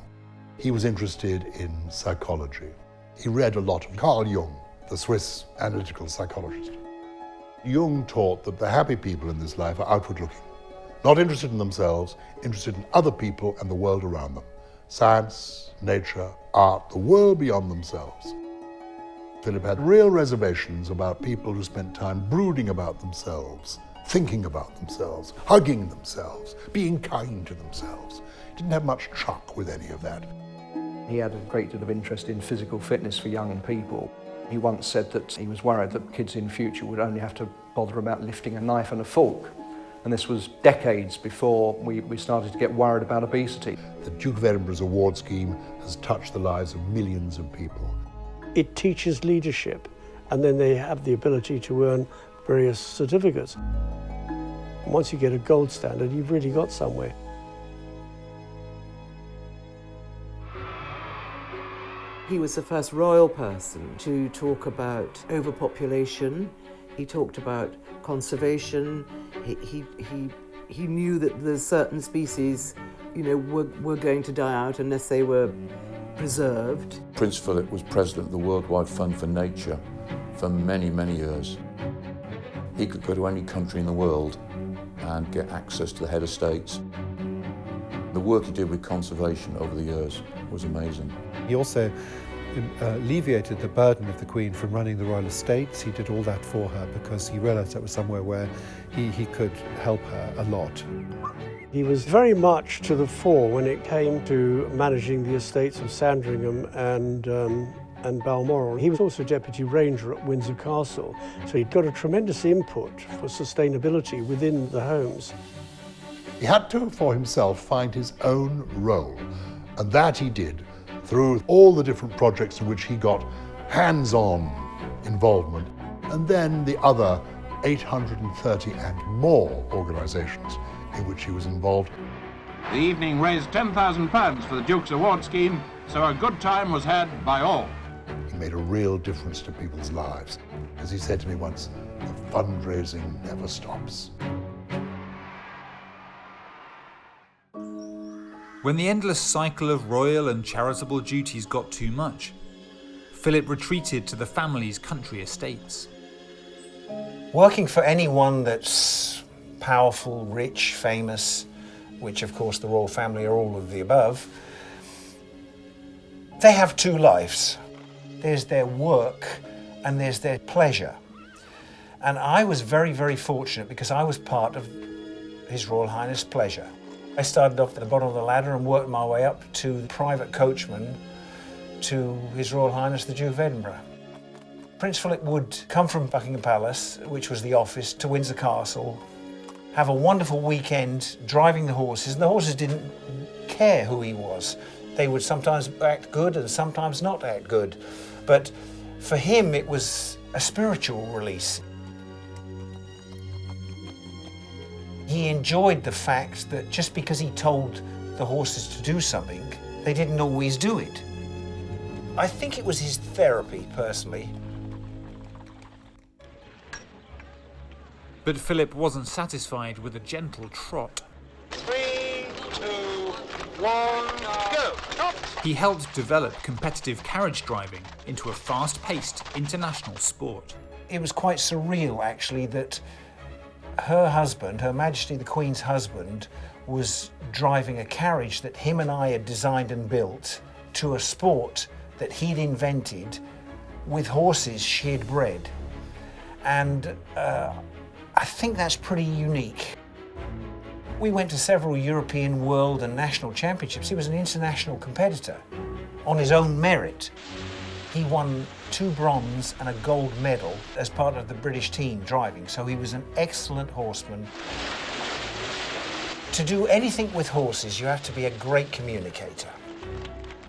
A: He was interested in psychology. He read a lot of Carl Jung, the Swiss analytical psychologist. Jung taught that the happy people in this life are outward-looking, not interested in themselves, interested in other people and the world around them. Science, nature, art, the world beyond themselves. Philip had real reservations about people who spent time brooding about themselves, thinking about themselves, hugging themselves, being kind to themselves. Didn't have much chuck with any of that.
L: He had a great deal of interest in physical fitness for young people. He once said that he was worried that kids in future would only have to bother about lifting a knife and a fork. And this was decades before we started to get worried about obesity.
A: The Duke of Edinburgh's award scheme has touched the lives of millions of people.
H: It teaches leadership, and then they have the ability to earn various certificates. Once you get a gold standard, you've really got somewhere.
D: He was the first royal person to talk about overpopulation. He talked about conservation. He knew that there's certain species, were going to die out unless they were preserved.
G: Prince Philip was president of the Worldwide Fund for Nature for many, many years. He could go to any country in the world and get access to the head of states. The work he did with conservation over the years was amazing.
C: He also alleviated the burden of the Queen from running the royal estates. He did all that for her because he realised that was somewhere where he could help her a lot.
H: He was very much to the fore when it came to managing the estates of Sandringham and Balmoral. He was also Deputy Ranger at Windsor Castle, so he'd got a tremendous input for sustainability within the homes.
A: He had to, for himself, find his own role, and that he did through all the different projects in which he got hands-on involvement, and then the other 830 and more organisations in which he was involved.
J: The evening raised £10,000 for the Duke's award scheme, so a good time was had by all.
A: He made a real difference to people's lives. As he said to me once, the fundraising never stops.
B: When the endless cycle of royal and charitable duties got too much, Philip retreated to the family's country estates.
T: Working for anyone that's powerful, rich, famous, which of course the royal family are all of the above, they have two lives. There's their work and there's their pleasure. And I was very, very fortunate because I was part of His Royal Highness' pleasure. I started off at the bottom of the ladder and worked my way up to the private coachman to His Royal Highness the Duke of Edinburgh. Prince Philip would come from Buckingham Palace, which was the office, to Windsor Castle, have a wonderful weekend driving the horses, and the horses didn't care who he was. They would sometimes act good and sometimes not act good. But for him, it was a spiritual release. He enjoyed the fact that just because he told the horses to do something, they didn't always do it. I think it was his therapy, personally.
B: But Philip wasn't satisfied with a gentle trot.
T: 3, 2, 1, go!
B: He helped develop competitive carriage driving into a fast-paced international sport.
T: It was quite surreal, actually, that her husband, Her Majesty the Queen's husband, was driving a carriage that him and I had designed and built to a sport that he'd invented with horses she'd bred. And I think that's pretty unique. We went to several European, world and national championships. He was an international competitor on his own merit. He won 2 bronze and a gold medal as part of the British team driving, so he was an excellent horseman. To do anything with horses, you have to be a great communicator.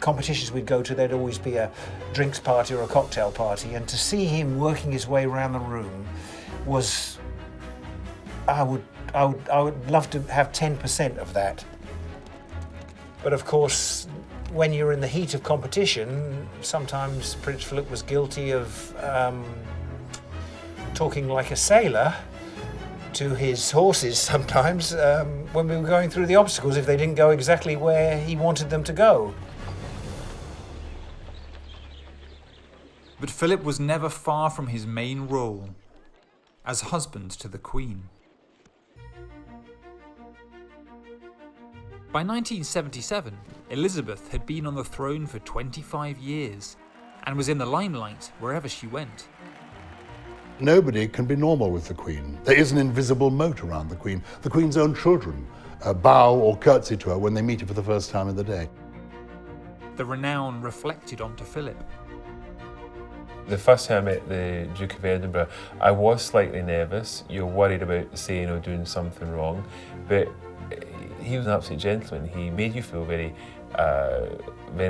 T: Competitions we'd go to, there'd always be a drinks party or a cocktail party, and to see him working his way around the room was... I would love to have 10% of that. But of course, when you're in the heat of competition, sometimes Prince Philip was guilty of talking like a sailor to his horses sometimes when we were going through the obstacles if they didn't go exactly where he wanted them to go.
B: But Philip was never far from his main role as husband to the Queen. By 1977, Elizabeth had been on the throne for 25 years and was in the limelight wherever she went.
A: Nobody can be normal with the Queen. There is an invisible moat around the Queen. The Queen's own children bow or curtsy to her when they meet her for the first time in the day.
B: The renown reflected onto Philip.
I: The first time I met the Duke of Edinburgh, I was slightly nervous. You're worried about saying or doing something wrong, but he was an absolute gentleman. He made you feel very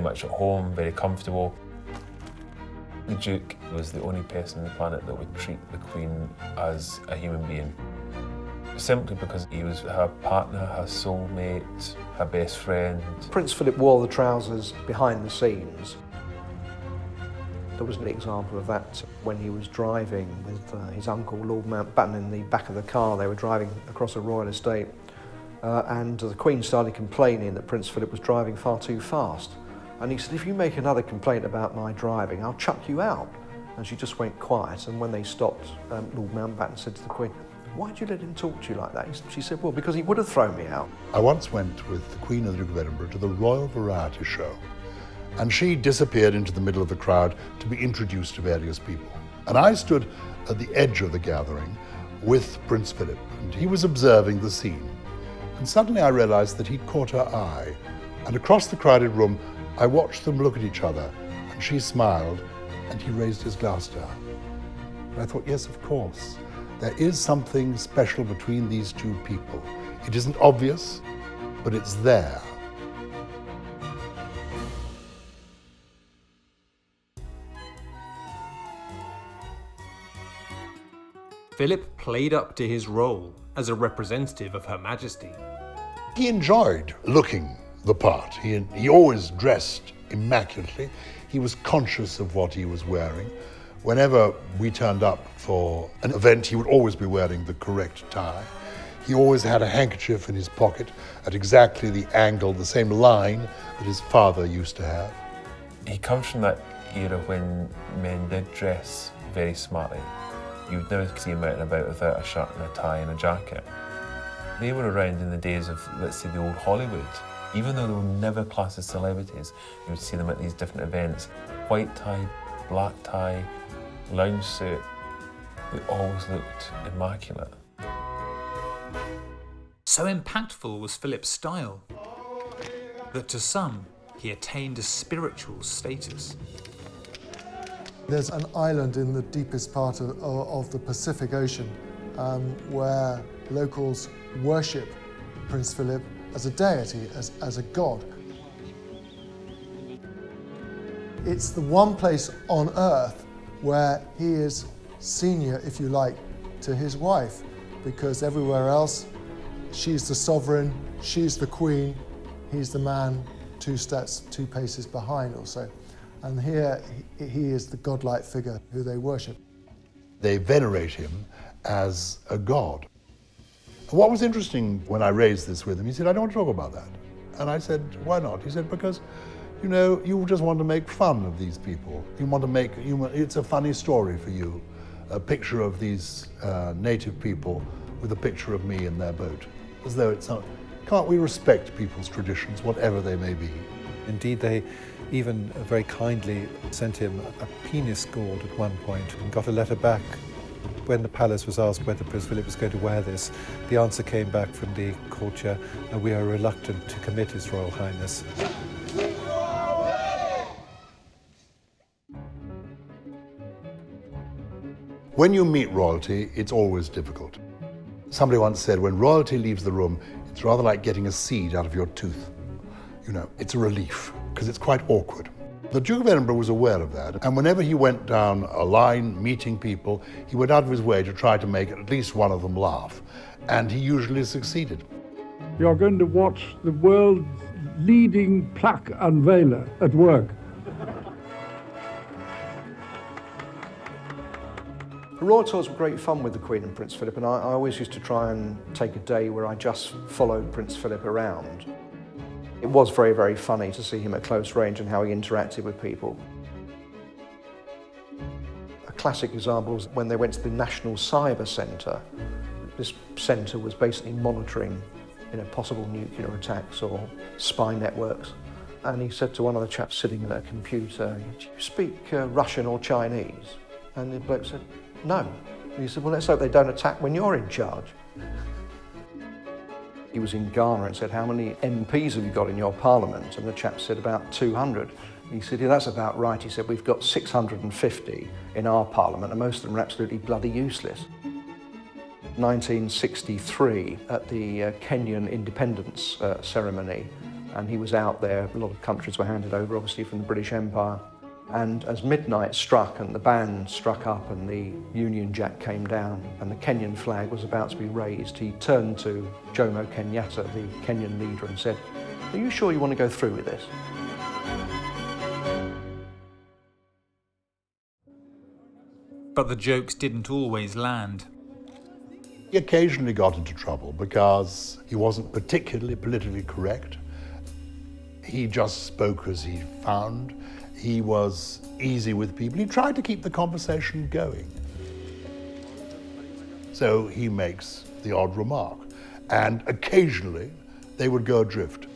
I: much at home, very comfortable. The Duke was the only person on the planet that would treat the Queen as a human being. Simply because he was her partner, her soulmate, her best friend.
L: Prince Philip wore the trousers behind the scenes. There was an example of that when he was driving with his uncle, Lord Mountbatten, in the back of the car. They were driving across a royal estate. And the Queen started complaining that Prince Philip was driving far too fast. And he said, if you make another complaint about my driving, I'll chuck you out. And she just went quiet. And when they stopped, Lord Mountbatten said to the Queen, why'd you let him talk to you like that? She said, well, because he would have thrown me out.
A: I once went with the Queen and the Duke of Edinburgh to the Royal Variety Show. And she disappeared into the middle of the crowd to be introduced to various people. And I stood at the edge of the gathering with Prince Philip, and he was observing the scene. And suddenly I realized that he'd caught her eye. And across the crowded room, I watched them look at each other, and she smiled, and he raised his glass to her. And I thought, yes, of course. There is something special between these two people. It isn't obvious, but it's there.
B: Philip played up to his role as a representative of Her Majesty.
A: He enjoyed looking the part. He always dressed immaculately. He was conscious of what he was wearing. Whenever we turned up for an event, he would always be wearing the correct tie. He always had a handkerchief in his pocket at exactly the angle, the same line that his father used to have.
I: He comes from that era when men did dress very smartly. You would never see him out and about without a shirt and a tie and a jacket. They were around in the days of, let's say, the old Hollywood. Even though they were never classed as celebrities, you would see them at these different events. White tie, black tie, lounge suit. They always looked immaculate.
B: So impactful was Philip's style that to some, he attained a spiritual status.
F: There's an island in the deepest part of the Pacific Ocean where locals worship Prince Philip as a deity, as a god. It's the one place on earth where he is senior, if you like, to his wife, because everywhere else, she's the sovereign, she's the queen, he's the man 2 steps, 2 paces behind or so. And here, he is the godlike figure who they worship.
A: They venerate him as a god. What was interesting when I raised this with him, he said, I don't want to talk about that. And I said, why not? He said, because, you know, you just want to make fun of these people. You want to make, it's a funny story for you, a picture of these native people with a picture of me in their boat. As though it's not, can't we respect people's traditions, whatever they may be?
C: Indeed, they even very kindly sent him a penis gourd at one point and got a letter back. When the palace was asked whether Prince Philip was going to wear this, the answer came back from the courtier, we are reluctant to commit His Royal Highness.
A: When you meet royalty, it's always difficult. Somebody once said, when royalty leaves the room, it's rather like getting a seed out of your tooth. You know, it's a relief, because it's quite awkward. The Duke of Edinburgh was aware of that, and whenever he went down a line meeting people, he went out of his way to try to make at least one of them laugh, and he usually succeeded.
V: You're going to watch the world's leading plaque unveiler at work.
L: The Royal Tours were great fun with the Queen and Prince Philip, and I always used to try and take a day where I just followed Prince Philip around. It was very, very funny to see him at close range and how he interacted with people. A classic example was when they went to the National Cyber Centre. This centre was basically monitoring, possible nuclear attacks or spy networks. And he said to one of the chaps sitting at a computer, "Do you speak Russian or Chinese?" And the bloke said, "No." And he said, "Well, let's hope they don't attack when you're in charge." He was in Ghana and said, "How many MPs have you got in your parliament?" And the chap said, "About 200. He said, "Yeah, that's about right." He said, "We've got 650 in our parliament, and most of them are absolutely bloody useless." 1963, at the Kenyan independence ceremony, and he was out there. A lot of countries were handed over, obviously, from the British Empire. And as midnight struck and the band struck up and the Union Jack came down and the Kenyan flag was about to be raised, he turned to Jomo Kenyatta, the Kenyan leader, and said, "Are you sure you want to go through with this?"
B: But the jokes didn't always land.
A: He occasionally got into trouble because he wasn't particularly politically correct. He just spoke as he found. He was easy with people. He tried to keep the conversation going. So he makes the odd remark. And occasionally they would go adrift.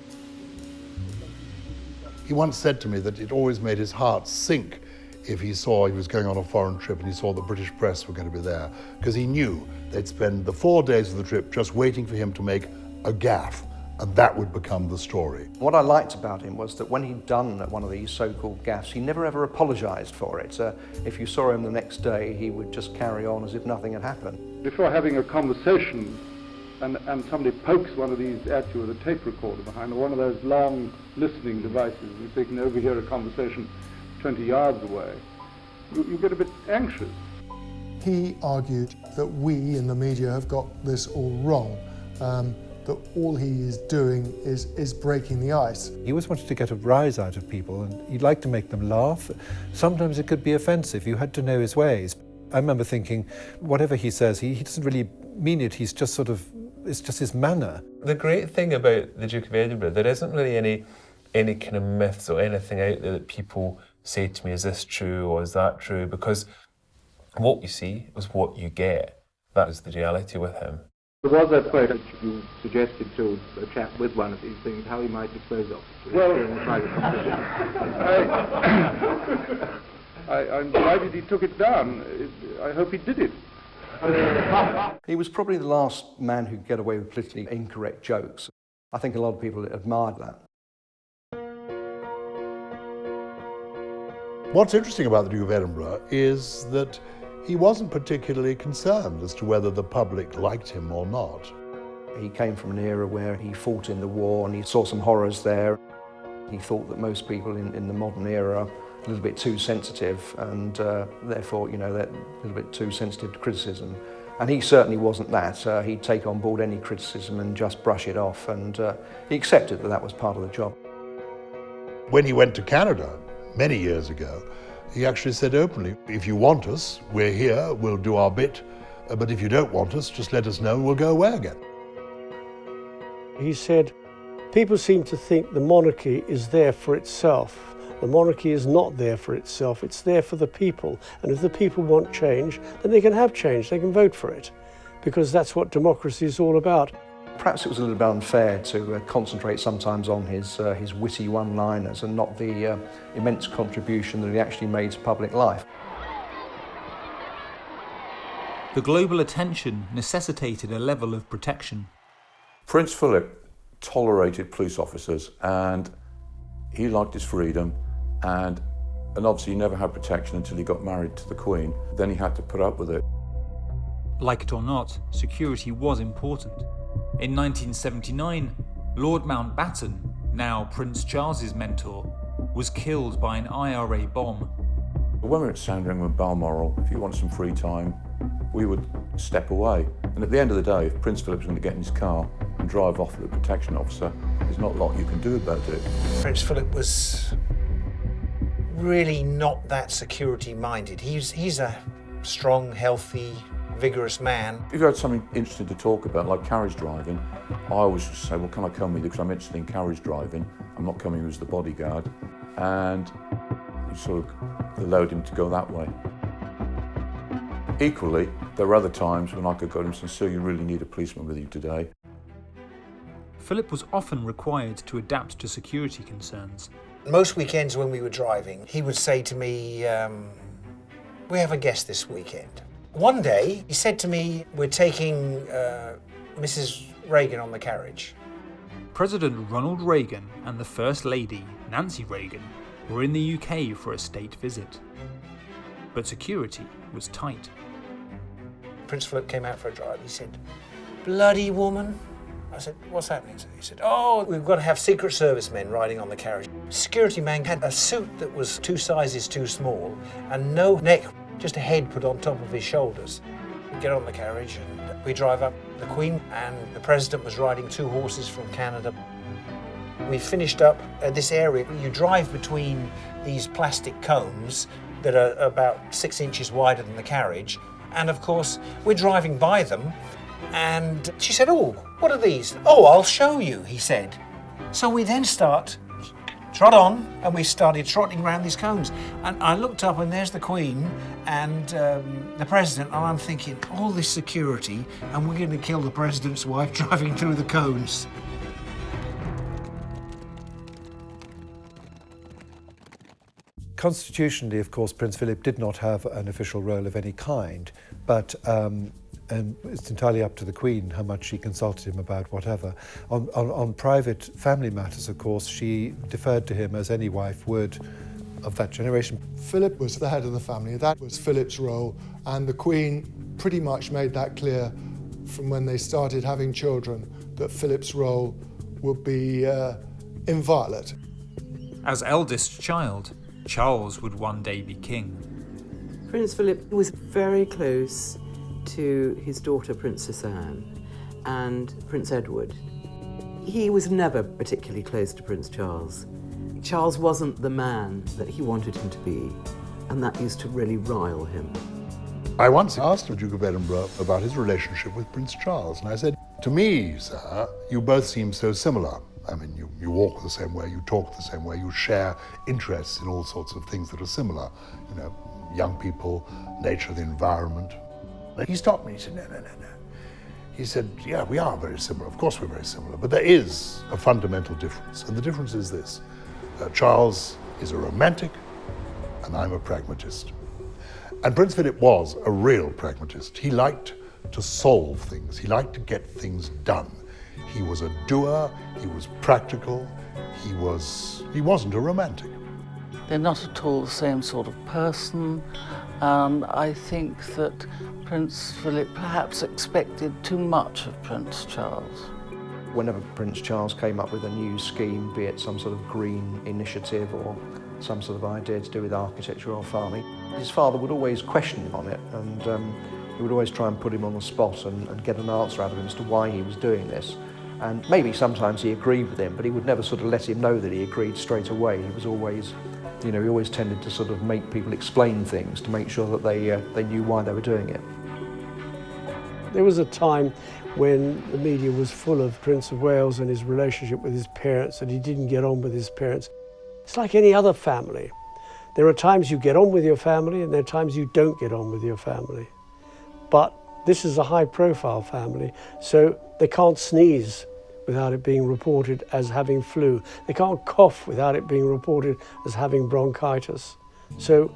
A: He once said to me that it always made his heart sink if he saw he was going on a foreign trip and he saw the British press were going to be there, because he knew they'd spend the 4 days of the trip just waiting for him to make a gaffe, and that would become the story.
L: What I liked about him was that when he'd done one of these so-called gaffes, he never ever apologised for it. If you saw him the next day, he would just carry on as if nothing had happened.
V: Before having a conversation and somebody pokes one of these at you with a tape recorder behind, or one of those long listening devices, so you can overhear a conversation 20 yards away, you get a bit anxious.
F: He argued that we in the media have got this all wrong, that all he is doing is breaking the ice.
C: He always wanted to get a rise out of people, and he'd like to make them laugh. Sometimes it could be offensive. You had to know his ways. I remember thinking, whatever he says, he doesn't really mean it. He's just it's just his manner.
I: The great thing about the Duke of Edinburgh, there isn't really any kind of myths or anything out there that people say to me, is this true or is that true? Because what you see is what you get. That is the reality with him.
P: There was that quote that you suggested to a chap with one of these things, how he might dispose of it during the private conversation.
V: I'm delighted he took it down. I hope he did it.
L: He was probably the last man who could get away with politically incorrect jokes. I think a lot of people admired that.
A: What's interesting about the Duke of Edinburgh is that he wasn't particularly concerned as to whether the public liked him or not.
L: He came from an era where he fought in the war and he saw some horrors there. He thought that most people in the modern era a little bit too sensitive, and therefore, they're a little bit too sensitive to criticism. And he certainly wasn't that. He'd take on board any criticism and just brush it off, and he accepted that that was part of the job.
A: When he went to Canada many years ago, he actually said openly, if you want us, we're here, we'll do our bit, but if you don't want us, just let us know and we'll go away again.
H: He said, people seem to think the monarchy is there for itself. The monarchy is not there for itself, it's there for the people. And if the people want change, then they can have change, they can vote for it, because that's what democracy is all about.
L: Perhaps it was a little bit unfair to concentrate sometimes on his witty one-liners and not the immense contribution that he actually made to public life.
B: The global attention necessitated a level of protection.
G: Prince Philip tolerated police officers, and he liked his freedom, and obviously he never had protection until he got married to the Queen. Then he had to put up with it.
B: Like it or not, security was important. In 1979, Lord Mountbatten, now Prince Charles's mentor, was killed by an IRA bomb.
G: When we were at Sandringham and Balmoral, if you wanted some free time, we would step away. And at the end of the day, if Prince Philip was going to get in his car and drive off with a protection officer, there's not a lot you can do about it.
T: Prince Philip was really not that security-minded. He's a strong, healthy, vigorous man.
G: If you had something interesting to talk about, like carriage driving, I always just say, well, can I come with you? Because I'm interested in carriage driving. I'm not coming as the bodyguard. And you sort of allowed him to go that way. Equally, there were other times when I could go to him and say, sir, you really need a policeman with you today.
B: Philip was often required to adapt to security concerns.
T: Most weekends when we were driving, he would say to me, we have a guest this weekend. One day, he said to me, we're taking Mrs. Reagan on the carriage.
B: President Ronald Reagan and the First Lady, Nancy Reagan, were in the UK for a state visit. But security was tight.
T: Prince Philip came out for a drive. He said, bloody woman. I said, what's happening? He said, oh, we've got to have Secret Service men riding on the carriage. Security man had a suit that was 2 sizes too small and no neck, just a head put on top of his shoulders. We get on the carriage and we drive up. The Queen and the President was riding 2 horses from Canada. We finished up at this area. You drive between these plastic cones that are about 6 inches wider than the carriage. And of course, we're driving by them. And she said, oh, what are these? Oh, I'll show you, he said. So we then trot on, and we started trotting around these cones. And I looked up, and there's the Queen and the President, and I'm thinking, all this security, and we're going to kill the President's wife driving through the cones.
C: Constitutionally, of course, Prince Philip did not have an official role of any kind, but and it's entirely up to the Queen how much she consulted him about whatever. On private family matters, of course, she deferred to him as any wife would of that generation.
F: Philip was the head of the family. That was Philip's role, and the Queen pretty much made that clear from when they started having children, that Philip's role would be inviolate.
B: As eldest child, Charles would one day be king.
D: Prince Philip was very close to his daughter Princess Anne and Prince Edward. He was never particularly close to Prince Charles. Charles wasn't the man that he wanted him to be, and that used to really rile him.
A: I once asked the Duke of Edinburgh about his relationship with Prince Charles, and I said, to me, sir, you both seem so similar. I mean, you walk the same way, you talk the same way, you share interests in all sorts of things that are similar. You know, young people, nature, the environment. He stopped me, he said, no. He said, yeah, we are very similar. Of course we're very similar, but there is a fundamental difference. And the difference is this. Charles is a romantic, and I'm a pragmatist. And Prince Philip was a real pragmatist. He liked to solve things. He liked to get things done. He was a doer, he was practical, he wasn't a romantic.
E: They're not at all the same sort of person, and I think that Prince Philip perhaps expected too much of Prince Charles.
L: Whenever Prince Charles came up with a new scheme, be it some sort of green initiative or some sort of idea to do with architecture or farming. His father would always question him on it, and he would always try and put him on the spot and get an answer out of him as to why he was doing this. And maybe sometimes he agreed with him, but he would never sort of let him know that he agreed straight away. He was always, he always tended to sort of make people explain things to make sure that they knew why they were doing it.
H: There was a time when the media was full of Prince of Wales and his relationship with his parents, and he didn't get on with his parents. It's like any other family. There are times you get on with your family and there are times you don't get on with your family. But this is a high-profile family, so they can't sneeze without it being reported as having flu. They can't cough without it being reported as having bronchitis. So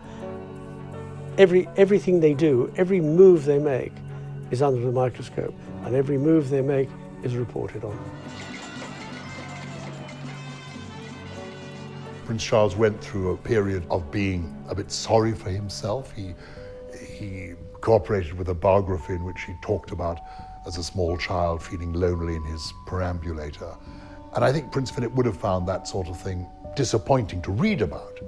H: everything they do, every move they make is under the microscope, and every move they make is reported on.
A: Prince Charles went through a period of being a bit sorry for himself. He cooperated with a biography in which he talked about, as a small child, feeling lonely in his perambulator. And I think Prince Philip would have found that sort of thing disappointing to read about.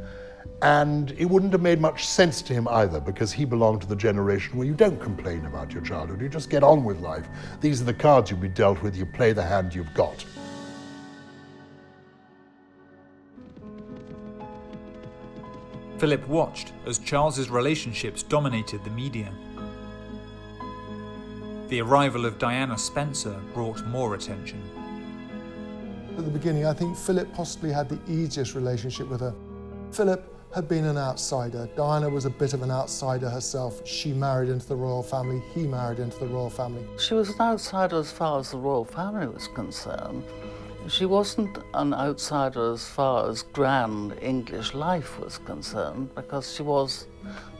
A: And it wouldn't have made much sense to him either, because he belonged to the generation where you don't complain about your childhood, you just get on with life. These are the cards you'll be dealt with, you play the hand you've got.
B: Philip watched as Charles's relationships dominated the media. The arrival of Diana Spencer brought more attention.
F: At the beginning, I think Philip possibly had the easiest relationship with her. Philip had been an outsider. Diana was a bit of an outsider herself. She married into the royal family, he married into the royal family.
E: She was an outsider as far as the royal family was concerned. She wasn't an outsider as far as grand English life was concerned, because she was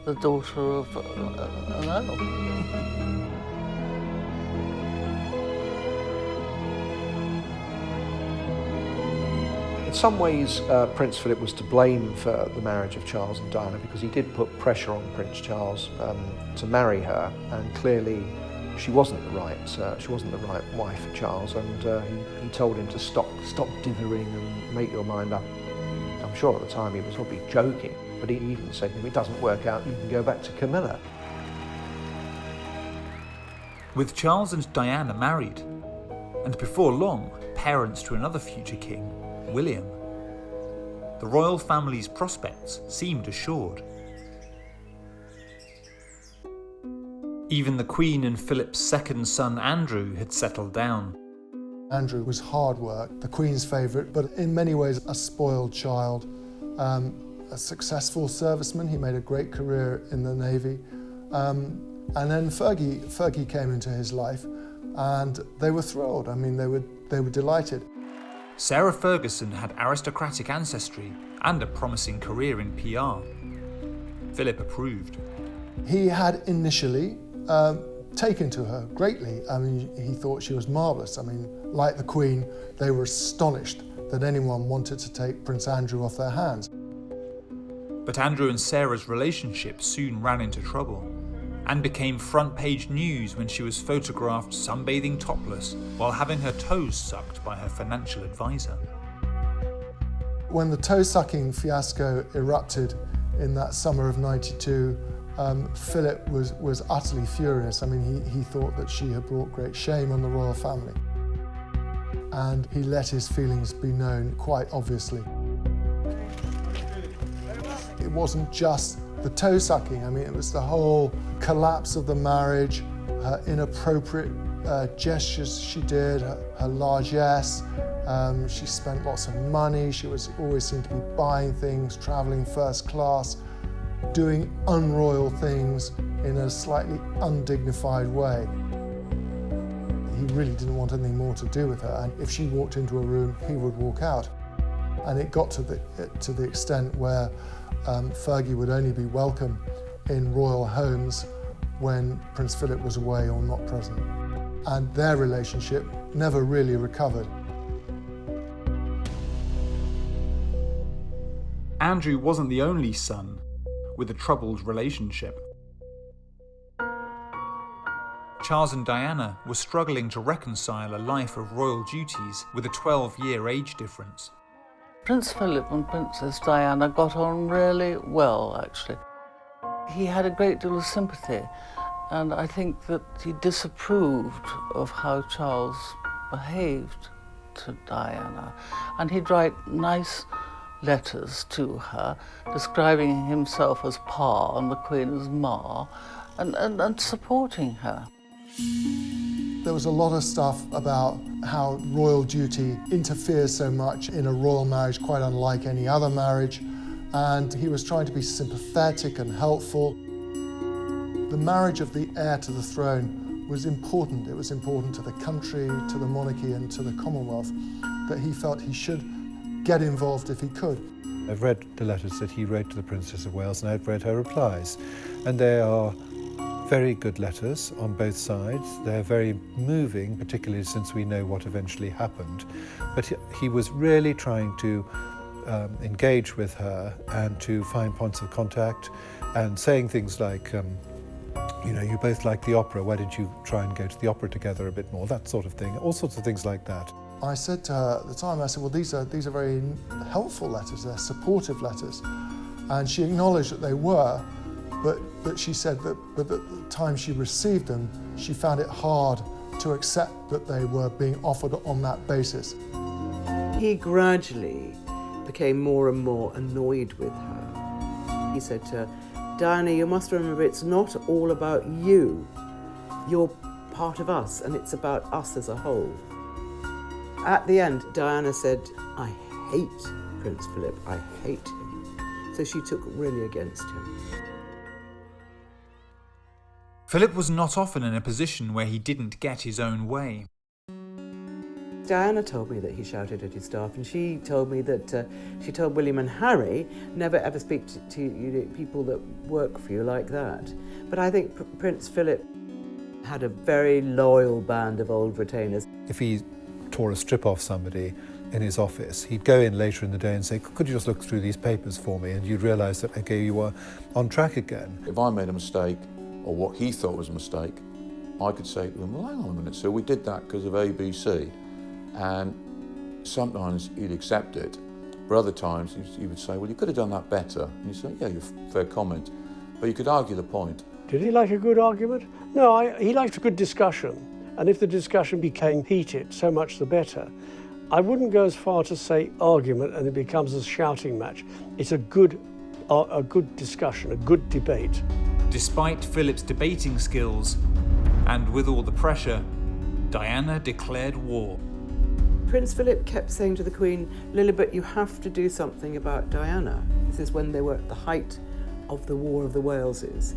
E: the daughter of an earl.
L: In some ways, Prince Philip was to blame for the marriage of Charles and Diana, because he did put pressure on Prince Charles to marry her, and clearly she wasn't the right wife for Charles, and he told him to stop dithering and make your mind up. I'm sure at the time he was probably joking, but he even said, if it doesn't work out, you can go back to Camilla.
B: With Charles and Diana married, and before long, parents to another future king, William, the royal family's prospects seemed assured. Even the Queen and Philip's second son, Andrew, had settled down.
F: Andrew was hard work, the Queen's favourite, but in many ways a spoiled child. A successful serviceman, he made a great career in the Navy. And then Fergie came into his life, and they were thrilled. I mean, they were delighted.
B: Sarah Ferguson had aristocratic ancestry and a promising career in PR. Philip approved.
F: He had initially taken to her greatly. I mean, he thought she was marvellous. I mean, like the Queen, they were astonished that anyone wanted to take Prince Andrew off their hands.
B: But Andrew and Sarah's relationship soon ran into trouble and became front-page news when she was photographed sunbathing topless while having her toes sucked by her financial advisor.
F: When the toe-sucking fiasco erupted in that summer of '92, Philip was utterly furious. I mean, he thought that she had brought great shame on the royal family. And he let his feelings be known quite obviously. It wasn't just the toe sucking, I mean, it was the whole collapse of the marriage, her inappropriate gestures she did, her largesse. She spent lots of money, she always seemed to be buying things, traveling first class, doing unroyal things in a slightly undignified way. He really didn't want anything more to do with her, and if she walked into a room, he would walk out. And it got to the extent where Fergie would only be welcome in royal homes when Prince Philip was away or not present. And their relationship never really recovered.
B: Andrew wasn't the only son with a troubled relationship. Charles and Diana were struggling to reconcile a life of royal duties with a 12-year age difference.
E: Prince Philip and Princess Diana got on really well, actually. He had a great deal of sympathy, and I think that he disapproved of how Charles behaved to Diana. And he'd write nice letters to her, describing himself as Pa and the Queen as Ma, and supporting her.
F: There was a lot of stuff about how royal duty interferes so much in a royal marriage, quite unlike any other marriage, and he was trying to be sympathetic and helpful. The marriage of the heir to the throne was important. It was important to the country, to the monarchy, and to the Commonwealth, that he felt he should get involved if he could.
C: I've read the letters that he wrote to the Princess of Wales, and I've read her replies, and they are very good letters on both sides. They're very moving, particularly since we know what eventually happened. But he was really trying to engage with her and to find points of contact, and saying things like, you know, you both like the opera, why don't you try and go to the opera together a bit more, that sort of thing, all sorts of things like that.
F: I said to her at the time, I said, well, these are very helpful letters, they're supportive letters. And she acknowledged that they were, but she said that at the time she received them, she found it hard to accept that they were being offered on that basis.
D: He gradually became more and more annoyed with her. He said to her, Diana, you must remember it's not all about you. You're part of us, and it's about us as a whole. At the end, Diana said, I hate Prince Philip, I hate him. So she took really against him.
B: Philip was not often in a position where he didn't get his own way.
D: Diana told me that he shouted at his staff, and she told me that she told William and Harry, never ever speak to people that work for you like that. But I think Prince Philip had a very loyal band of old retainers.
C: If he tore a strip off somebody in his office, he'd go in later in the day and say, could you just look through these papers for me? And you'd realise that, okay, you were on track again.
G: If I made a mistake, or what he thought was a mistake, I could say to him, well, hang on a minute, so we did that because of ABC. And sometimes he'd accept it, but other times he would say, well, you could have done that better. And you'd say, yeah, fair comment. But you could argue the point.
H: Did he like a good argument? No, he liked a good discussion. And if the discussion became heated, so much the better. I wouldn't go as far to say argument and it becomes a shouting match. It's a good discussion, a good debate.
B: Despite Philip's debating skills, and with all the pressure, Diana declared war.
D: Prince Philip kept saying to the Queen, Lilibet, you have to do something about Diana. This is when they were at the height of the War of the Waleses.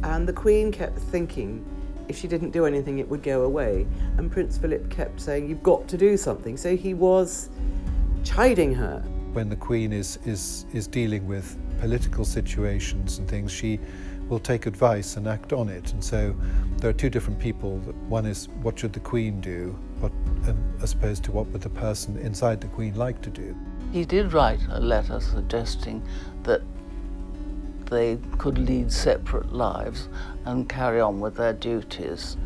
D: And the Queen kept thinking if she didn't do anything, it would go away. And Prince Philip kept saying, you've got to do something. So he was chiding her.
C: When the Queen is dealing with political situations and things, she will take advice and act on it. And so there are two different people. One is, what should the Queen do, as opposed to what would the person inside the Queen like to do.
E: He did write a letter suggesting that they could lead separate lives and carry on with their duties.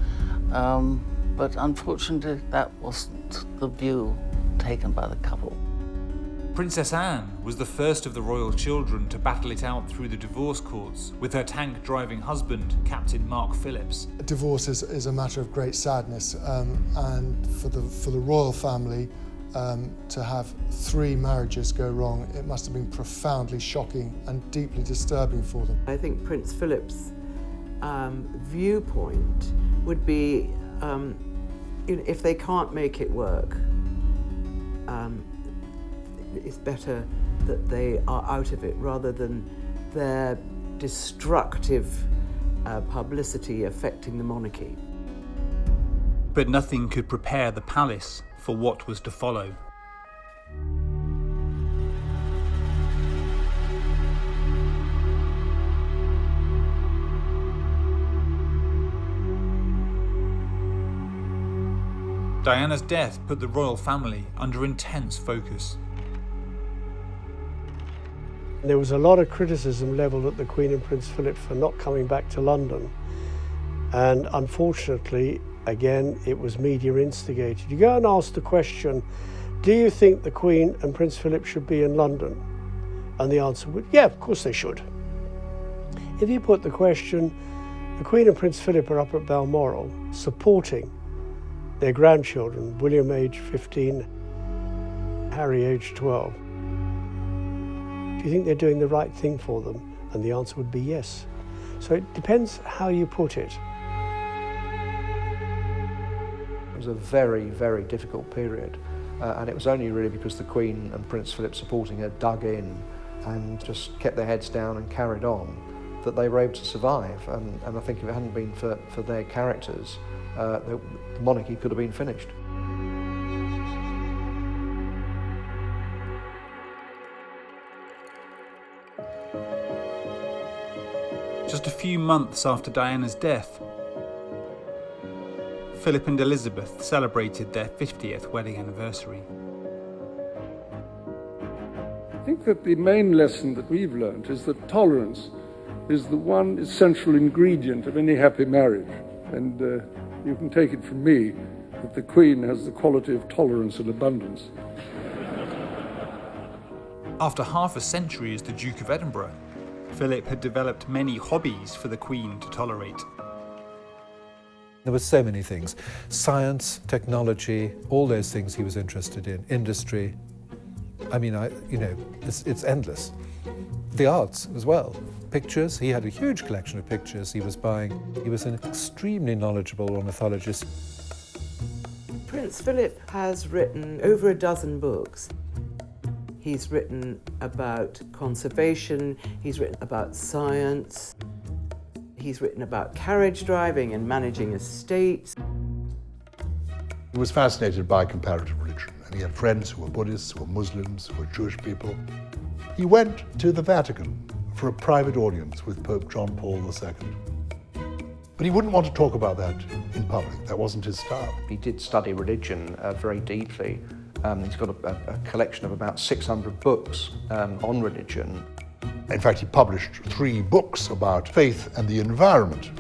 E: But unfortunately, that wasn't the view taken by the couple.
B: Princess Anne was the first of the royal children to battle it out through the divorce courts with her tank-driving husband, Captain Mark Phillips.
F: Divorce is a matter of great sadness, and for the royal family to have 3 marriages go wrong, it must have been profoundly shocking and deeply disturbing for them.
D: I think Prince Philip's viewpoint would be, if they can't make it work, it's better that they are out of it rather than their destructive publicity affecting the monarchy.
B: But nothing could prepare the palace for what was to follow. Diana's death put the royal family under intense focus.
H: There was a lot of criticism levelled at the Queen and Prince Philip for not coming back to London. And unfortunately, again, it was media instigated. You go and ask the question do you think the Queen and Prince Philip should be in London? And the answer would, yeah, of course they should. If you put the question, the Queen and Prince Philip are up at Balmoral supporting their grandchildren, William aged 15, Harry aged 12. Do you think they're doing the right thing for them? And the answer would be yes. So it depends how you put it.
L: It was a very, very difficult period. And it was only really because the Queen and Prince Philip supporting her dug in and just kept their heads down and carried on that they were able to survive. And I think if it hadn't been for their characters, the monarchy could have been finished.
K: Just a few months after Diana's death, Philip and Elizabeth celebrated their 50th wedding anniversary.
V: I think that the main lesson that we've learned is that tolerance is the one essential ingredient of any happy marriage. And you can take it from me that the Queen has the quality of tolerance and abundance.
K: After half a century as the Duke of Edinburgh, Philip had developed many hobbies for the Queen to tolerate.
C: There were so many things. Science, technology, all those things he was interested in. Industry. I mean, it's endless. The arts as well. Pictures. He had a huge collection of pictures he was buying. He was an extremely knowledgeable ornithologist.
D: Prince Philip has written over a dozen books. He's written about conservation, he's written about science, he's written about carriage driving and managing estates.
A: He was fascinated by comparative religion, and he had friends who were Buddhists, who were Muslims, who were Jewish people. He went to the Vatican for a private audience with Pope John Paul II. But he wouldn't want to talk about that in public. That wasn't his style.
L: He did study religion very deeply. He's got a collection of about 600 books on religion.
A: In fact, he published 3 books about faith and the environment.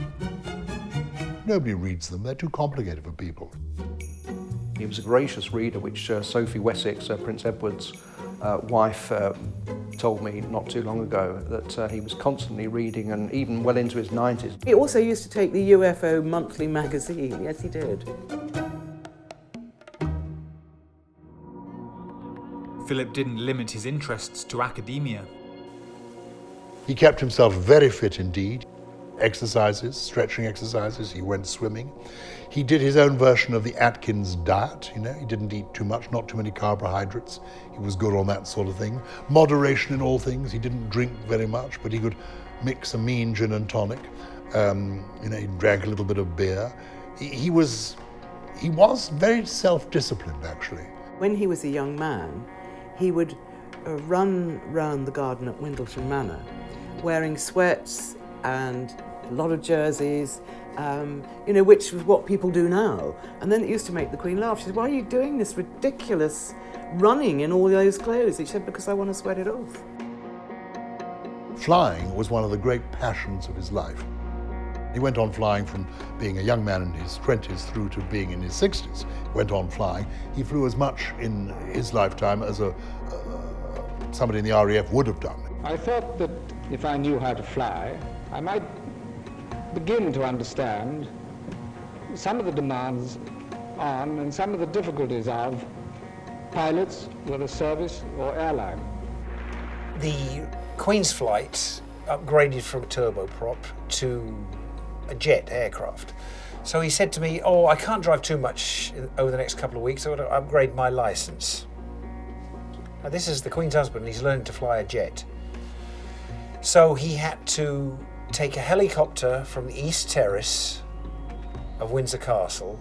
A: Nobody reads them. They're too complicated for people.
L: He was a voracious reader, which Sophie Wessex, Prince Edward's wife, told me not too long ago, that he was constantly reading, and even well into his 90s.
D: He also used to take the UFO monthly magazine. Yes, he did.
K: Philip didn't limit his interests to academia.
A: He kept himself very fit indeed. Exercises, stretching exercises, he went swimming. He did his own version of the Atkins diet, he didn't eat too much, not too many carbohydrates. He was good on that sort of thing. Moderation in all things, he didn't drink very much, but he could mix a mean gin and tonic. He drank a little bit of beer. He was very self-disciplined, actually.
D: When he was a young man, he would run round the garden at Windlesham Manor, wearing sweats and a lot of jerseys, which was what people do now. And then it used to make the Queen laugh. She said, "Why are you doing this ridiculous running in all those clothes?" He said, "Because I want to sweat it off."
A: Flying was one of the great passions of his life. He went on flying from being a young man in his 20s through to being in his 60s. He went on flying. He flew as much in his lifetime as somebody in the RAF would have done.
V: I thought that if I knew how to fly, I might begin to understand some of the demands on and some of the difficulties of pilots, whether service or airline.
T: The Queen's flight upgraded from a turboprop to a jet aircraft. So he said to me, I can't drive too much over the next couple of weeks, I've got to upgrade my licence. Now this is the Queen's husband, he's learning to fly a jet. So he had to take a helicopter from the East Terrace of Windsor Castle,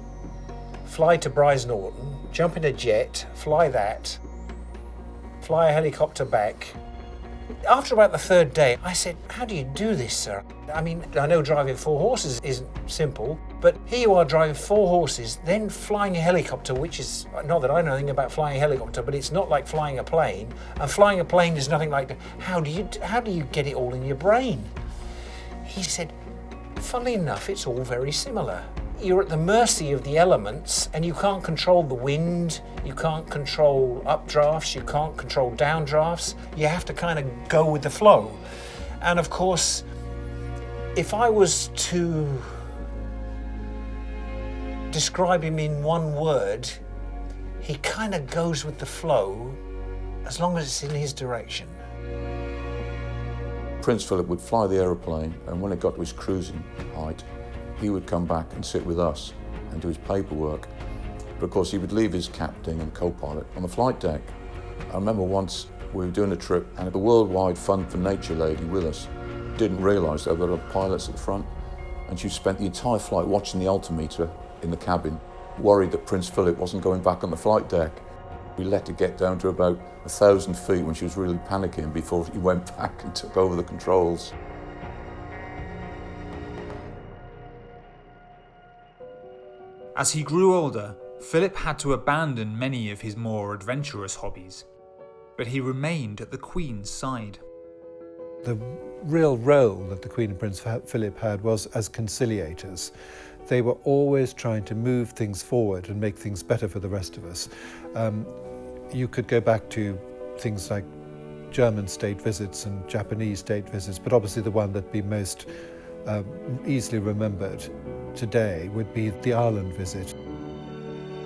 T: fly to Brize Norton, jump in a jet, fly that, fly a helicopter back. After about the 3rd day, I said, "How do you do this, sir? I mean, I know driving 4 horses isn't simple, but here you are driving 4 horses, then flying a helicopter, which is, not that I know anything about flying a helicopter, but it's not like flying a plane, and flying a plane is nothing like that. How do you get it all in your brain?" He said, "Funnily enough, it's all very similar. you're at the mercy of the elements, and you can't control the wind, you can't control updrafts, you can't control downdrafts. You have to kind of go with the flow. And of course, if I was to describe him in one word, he kind of goes with the flow as long as it's in his direction.
G: Prince Philip would fly the aeroplane, and when it got to his cruising height, he would come back and sit with us and do his paperwork. But of course, he would leave his captain and co-pilot on the flight deck. I remember once we were doing a trip, and the Worldwide Fund for Nature lady with us didn't realise there were other pilots at the front, and she spent the entire flight watching the altimeter in the cabin, worried that Prince Philip wasn't going back on the flight deck. We let it get down to about 1,000 feet when she was really panicking before he went back and took over the controls.
B: As he grew older, Philip had to abandon many of his more adventurous hobbies, but he remained at the Queen's side.
C: The real role that the Queen and Prince Philip had was as conciliators. They were always trying to move things forward and make things better for the rest of us. You could go back to things like German state visits and Japanese state visits, but obviously the one that'd be most easily remembered today would be the Ireland visit.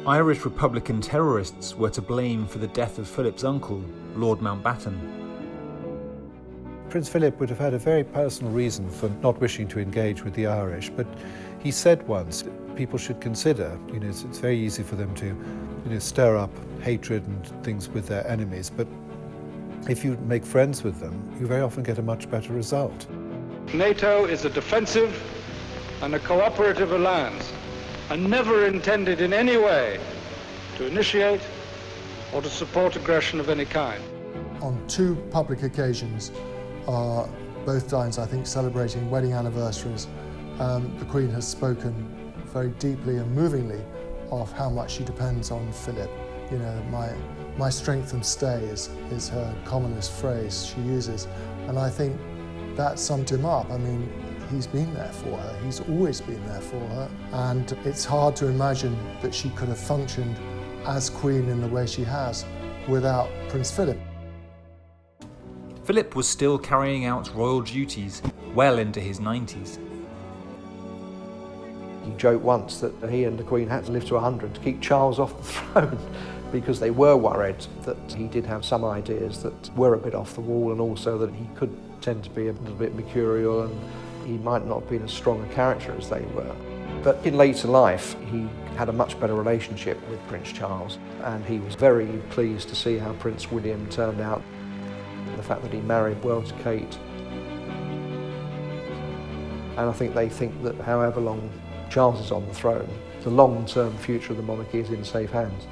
B: Irish Republican terrorists were to blame for the death of Philip's uncle, Lord Mountbatten.
C: Prince Philip would have had a very personal reason for not wishing to engage with the Irish, but he said once that people should consider, it's very easy for them to stir up hatred and things with their enemies, but if you make friends with them, you very often get a much better result.
V: NATO is a defensive and a cooperative alliance, and never intended in any way to initiate or to support aggression of any kind.
F: On two public occasions, both times I think celebrating wedding anniversaries, the Queen has spoken very deeply and movingly of how much she depends on Philip. My strength and stay is her commonest phrase she uses, and I think that summed him up. I mean, he's been there for her, he's always been there for her, and it's hard to imagine that she could have functioned as Queen in the way she has without Prince Philip.
B: Philip was still carrying out royal duties well into his 90s.
L: He joked once that he and the Queen had to live to 100 to keep Charles off the throne because they were worried that he did have some ideas that were a bit off the wall, and also that he could tend to be a little bit mercurial and he might not have been as strong a character as they were. But in later life, he had a much better relationship with Prince Charles, and he was very pleased to see how Prince William turned out, the fact that he married well to Kate. And I think they think that however long Charles is on the throne, the long-term future of the monarchy is in safe hands.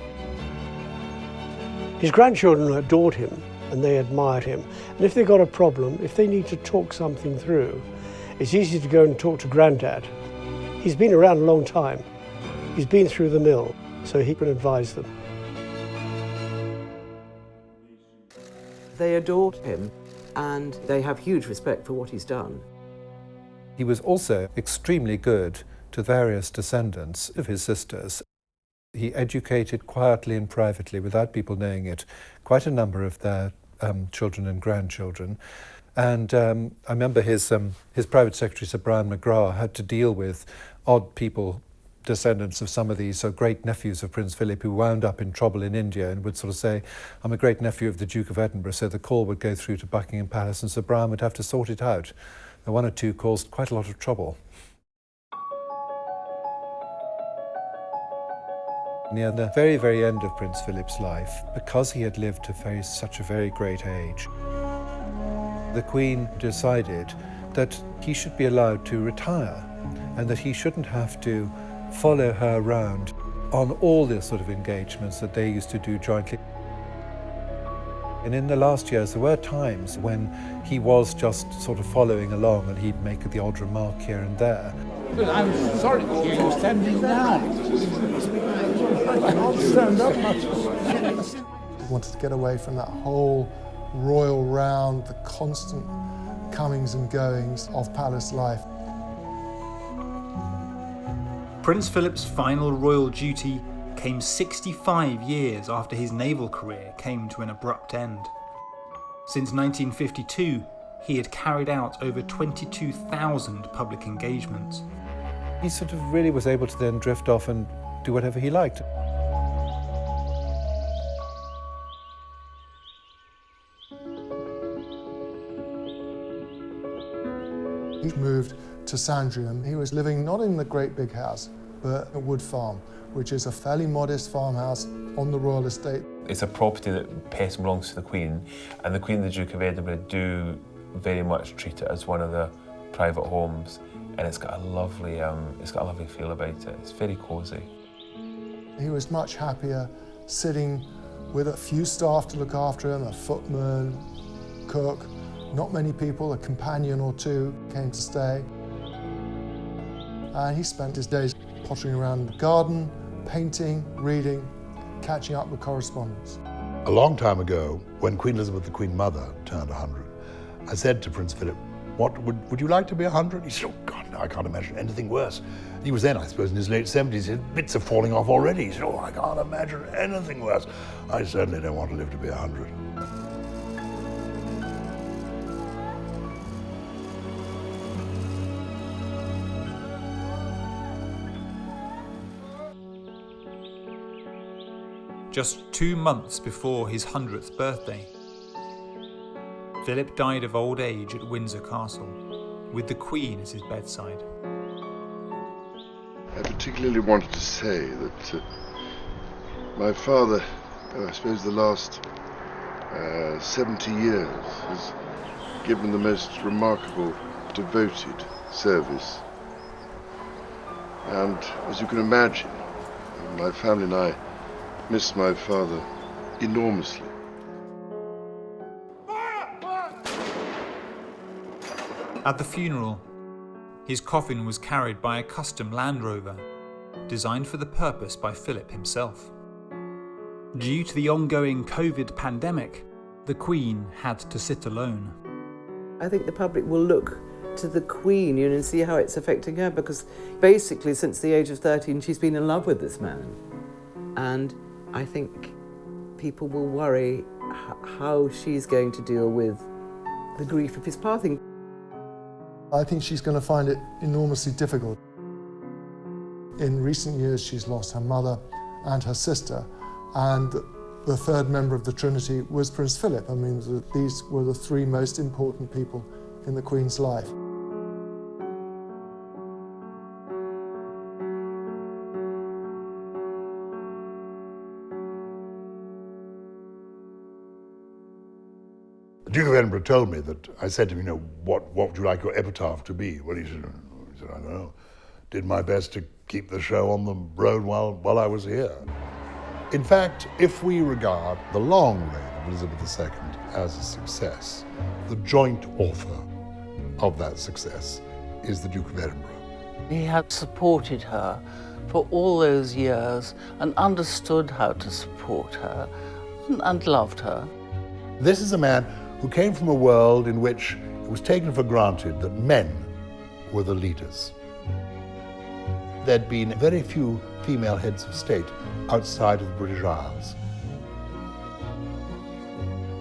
H: His grandchildren adored him and they admired him. And if they got a problem, if they need to talk something through, it's easy to go and talk to Grandad. He's been around a long time. He's been through the mill, so he can advise them.
D: They adored him and they have huge respect for what he's done.
C: He was also extremely good to various descendants of his sisters. He educated quietly and privately, without people knowing it, quite a number of their children and grandchildren. And I remember his private secretary, Sir Brian McGrath, had to deal with odd people, descendants of some of these great-nephews of Prince Philip, who wound up in trouble in India and would sort of say, I'm a great-nephew of the Duke of Edinburgh, so the call would go through to Buckingham Palace and Sir Brian would have to sort it out. The one or two caused quite a lot of trouble. Near the very, very end of Prince Philip's life, because he had lived to such a very great age, the Queen decided that he should be allowed to retire and that he shouldn't have to follow her around on all the sort of engagements that they used to do jointly. And in the last years, there were times when he was just sort of following along and he'd make the odd remark here and there.
N: But I'm sorry to hear you standing down. I can't stand up much.
F: He wanted to get away from that whole royal round, the constant comings and goings of palace life.
K: Prince Philip's final royal duty came 65 years after his naval career came to an abrupt end. Since 1952, he had carried out over 22,000 public engagements.
C: He sort of really was able to then drift off and do whatever he liked.
F: He moved to Sandringham. He was living not in the great big house, but a wood farm, which is a fairly modest farmhouse on the royal estate.
I: It's a property that personally belongs to the Queen, and the Queen and the Duke of Edinburgh do very much treat it as one of their private homes, and it's got a lovely feel about it. It's very cosy.
F: He was much happier sitting with a few staff to look after him, a footman, cook, not many people, a companion or two came to stay. And he spent his days pottering around the garden, painting, reading, catching up with correspondence.
A: A long time ago, when Queen Elizabeth, the Queen Mother, turned 100, I said to Prince Philip, would you like to be 100? He said, oh God, no, I can't imagine anything worse. He was then, I suppose, in his late 70s. His bits are falling off already. He said, oh, I can't imagine anything worse. I certainly don't want to live to be 100.
K: Just 2 months before his 100th birthday, Philip died of old age at Windsor Castle, with the Queen at his bedside.
O: I particularly wanted to say that my father, I suppose the last 70 years, has given the most remarkable, devoted service. And as you can imagine, my family and I miss my father enormously.
K: At the funeral, his coffin was carried by a custom Land Rover, designed for the purpose by Philip himself. Due to the ongoing COVID pandemic, the Queen had to sit alone.
D: I think the public will look to the Queen, and see how it's affecting her, because basically since the age of 13 she's been in love with this man. And I think people will worry how she's going to deal with the grief of his passing.
F: I think she's going to find it enormously difficult. In recent years, she's lost her mother and her sister, and the third member of the Trinity was Prince Philip. I mean, these were the three most important people in the Queen's life.
A: The Duke of Edinburgh told me that, I said to him, what would you like your epitaph to be? Well, he said, I don't know, did my best to keep the show on the road while I was here. In fact, if we regard the long reign of Elizabeth II as a success, the joint author of that success is the Duke of Edinburgh.
E: He had supported her for all those years and understood how to support her and loved her.
A: This is a man who came from a world in which it was taken for granted that men were the leaders. There'd been very few female heads of state outside of the British Isles.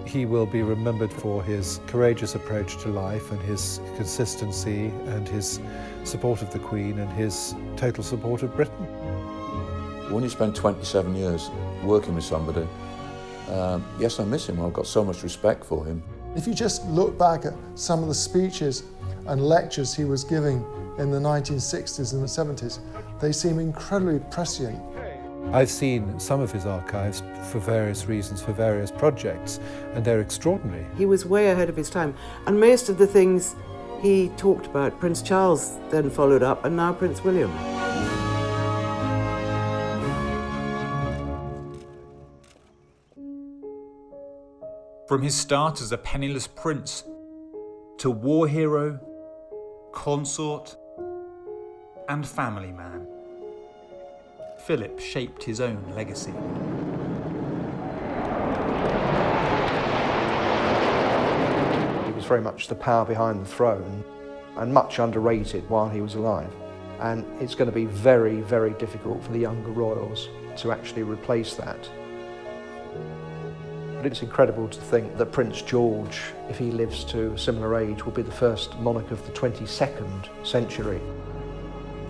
C: He will be remembered for his courageous approach to life and his consistency and his support of the Queen and his total support of Britain.
G: When you spend 27 years working with somebody, yes, I miss him. I've got so much respect for him.
F: If you just look back at some of the speeches and lectures he was giving in the 1960s and the 70s, they seem incredibly prescient.
C: I've seen some of his archives for various reasons, for various projects, and they're extraordinary.
D: He was way ahead of his time, and most of the things he talked about, Prince Charles then followed up, and now Prince William.
K: From his start as a penniless prince to war hero, consort, and family man, Philip shaped his own legacy.
L: He was very much the power behind the throne and much underrated while he was alive. And it's going to be very, very difficult for the younger royals to actually replace that. But it's incredible to think that Prince George, if he lives to a similar age, will be the first monarch of the 22nd century.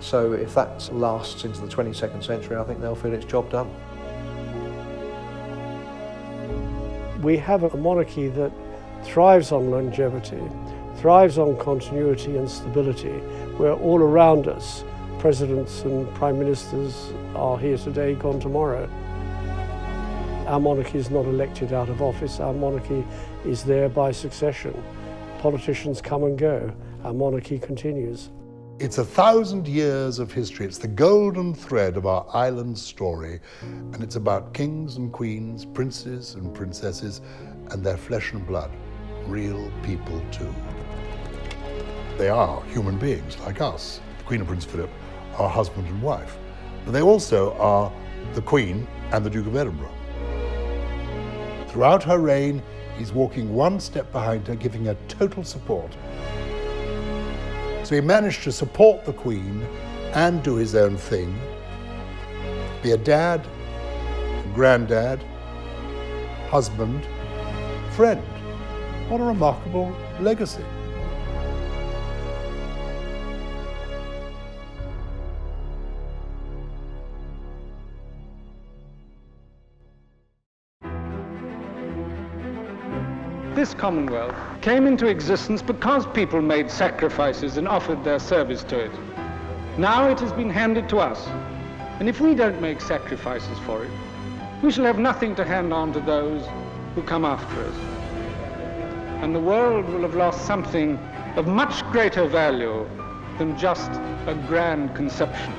L: So if that lasts into the 22nd century, I think they'll feel its job done.
H: We have a monarchy that thrives on longevity, thrives on continuity and stability, where all around us, presidents and prime ministers are here today, gone tomorrow. Our monarchy is not elected out of office. Our monarchy is there by succession. Politicians come and go. Our monarchy continues.
A: It's 1,000 years of history. It's the golden thread of our island story. And it's about kings and queens, princes and princesses, and their flesh and blood. Real people too. They are human beings like us. The Queen and Prince Philip are husband and wife. But they also are the Queen and the Duke of Edinburgh. Throughout her reign, he's walking one step behind her, giving her total support. So he managed to support the Queen and do his own thing, be a dad, a granddad, husband, friend. What a remarkable legacy.
V: This Commonwealth came into existence because people made sacrifices and offered their service to it. Now it has been handed to us, and if we don't make sacrifices for it, we shall have nothing to hand on to those who come after us. And the world will have lost something of much greater value than just a grand conception.